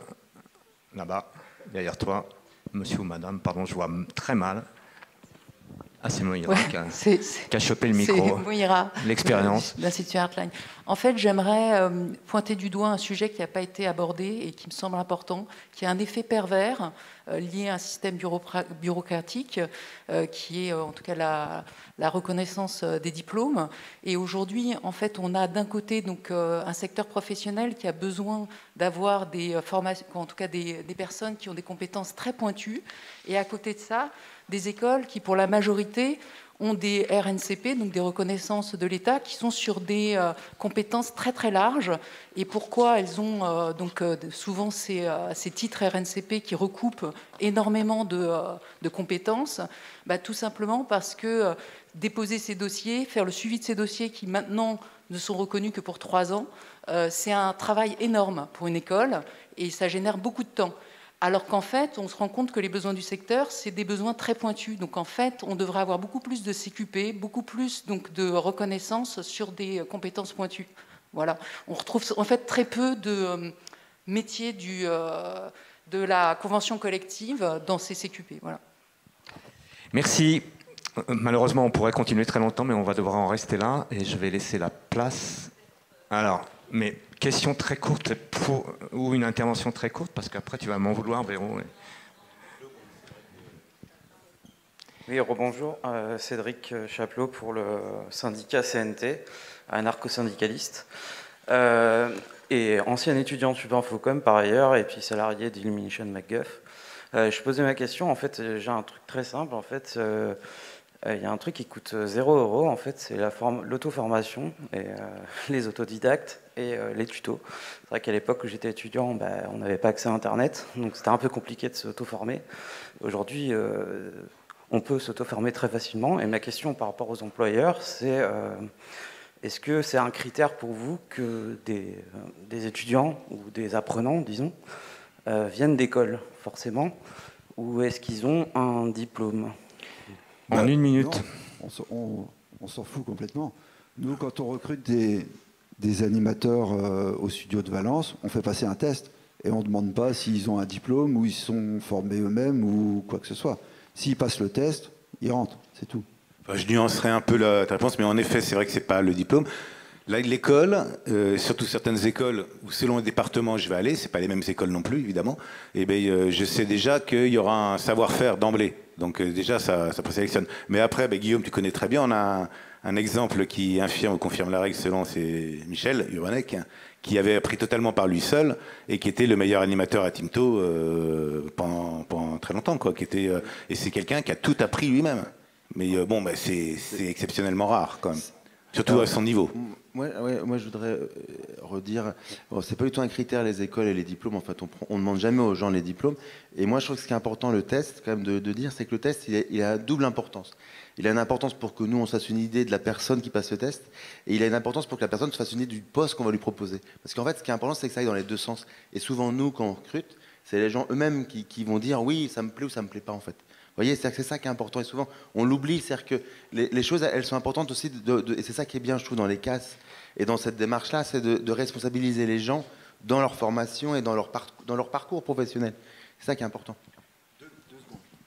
Là-bas, derrière toi. Monsieur ou madame, pardon, je vois très mal. Ah, c'est Moira qui a chopé le micro. C'est Moira, l'expérience. L'Institut Artline. En fait, j'aimerais pointer du doigt un sujet qui n'a pas été abordé et qui me semble important, qui a un effet pervers lié à un système bureaucratique qui est en tout cas la reconnaissance des diplômes. Et aujourd'hui, en fait, on a d'un côté donc, un secteur professionnel qui a besoin d'avoir des formations, en tout cas des personnes qui ont des compétences très pointues. Et à côté de ça, des écoles qui, pour la majorité, ont des RNCP, donc des reconnaissances de l'État, qui sont sur des compétences très très larges. Et pourquoi elles ont souvent ces titres RNCP qui recoupent énormément de compétences? Tout simplement parce que déposer ces dossiers, faire le suivi de ces dossiers qui maintenant ne sont reconnus que pour 3 ans, c'est un travail énorme pour une école et ça génère beaucoup de temps. Alors qu'en fait, on se rend compte que les besoins du secteur, c'est des besoins très pointus. Donc en fait, on devrait avoir beaucoup plus de CQP, beaucoup plus donc, de reconnaissance sur des compétences pointues. Voilà. On retrouve en fait très peu de métiers de la convention collective dans ces CQP. Voilà. Merci. Malheureusement, on pourrait continuer très longtemps, mais on va devoir en rester là. Et je vais laisser la place. Alors, mais question très courte ou une intervention très courte, parce qu'après tu vas m'en vouloir, Véro. Oui, rebonjour. Cédric Chaplot pour le syndicat CNT, anarcho-syndicaliste. Et ancien étudiant de Infocom par ailleurs, et puis salarié d'Illumination MacGuff. Je posais ma question, en fait, j'ai un truc très simple, en fait. Il y a un truc qui coûte 0 €, en fait, c'est l'auto-formation, et les autodidactes et les tutos. C'est vrai qu'à l'époque où j'étais étudiant, on n'avait pas accès à Internet, donc c'était un peu compliqué de s'auto-former. Aujourd'hui, on peut s'auto-former très facilement, et ma question par rapport aux employeurs, c'est est-ce que c'est un critère pour vous que des étudiants ou des apprenants, disons, viennent d'école, forcément, ou est-ce qu'ils ont un diplôme ? En 1 minute. Non, on s'en fout complètement. Nous, quand on recrute des animateurs au studio de Valence, on fait passer un test et on ne demande pas s'ils ont un diplôme ou ils sont formés eux-mêmes ou quoi que ce soit. S'ils passent le test, ils rentrent, c'est tout. Enfin, je nuancerai un peu ta réponse, mais en effet, c'est vrai que ce n'est pas le diplôme. Là, l'école, surtout certaines écoles où selon le département je vais aller, ce n'est pas les mêmes écoles non plus, évidemment, et je sais déjà qu'il y aura un savoir-faire d'emblée. Donc déjà, ça présélectionne. Mais après, Guillaume, tu connais très bien, on a un exemple qui infirme ou confirme la règle selon, c'est Michel Uranek, qui avait appris totalement par lui seul et qui était le meilleur animateur à Timto pendant très longtemps, quoi. Et c'est quelqu'un qui a tout appris lui-même. Mais c'est exceptionnellement rare, quand même. Surtout à son niveau. Moi, je voudrais redire, c'est pas du tout un critère les écoles et les diplômes. En fait, on ne demande jamais aux gens les diplômes. Et moi, je trouve que ce qui est important, le test, quand même, de dire, c'est que le test, il a double importance. Il a une importance pour que nous, on se fasse une idée de la personne qui passe le test, et il a une importance pour que la personne se fasse une idée du poste qu'on va lui proposer. Parce qu'en fait, ce qui est important, c'est que ça aille dans les deux sens. Et souvent, nous, quand on recrute, c'est les gens eux-mêmes qui vont dire oui, ça me plaît ou ça me plaît pas, en fait. Vous voyez, c'est ça qui est important, et souvent on l'oublie, c'est-à-dire que les choses, elles sont importantes aussi, et c'est ça qui est bien, je trouve, dans les CAS et dans cette démarche-là, c'est de responsabiliser les gens dans leur formation et dans leur parcours professionnel. C'est ça qui est important.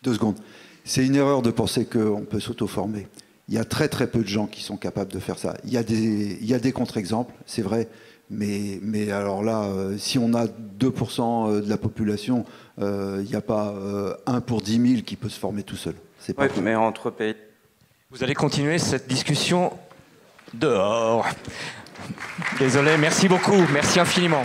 2 secondes. C'est une erreur de penser qu'on peut s'auto-former. Il y a très très peu de gens qui sont capables de faire ça. Il y a des contre-exemples, c'est vrai, mais alors là, si on a 2% de la population, il n'y a pas 1 pour 10 000 qui peut se former tout seul. C'est pas Oui, mais entre pays. Vous allez continuer cette discussion dehors. Désolé, merci beaucoup, merci infiniment.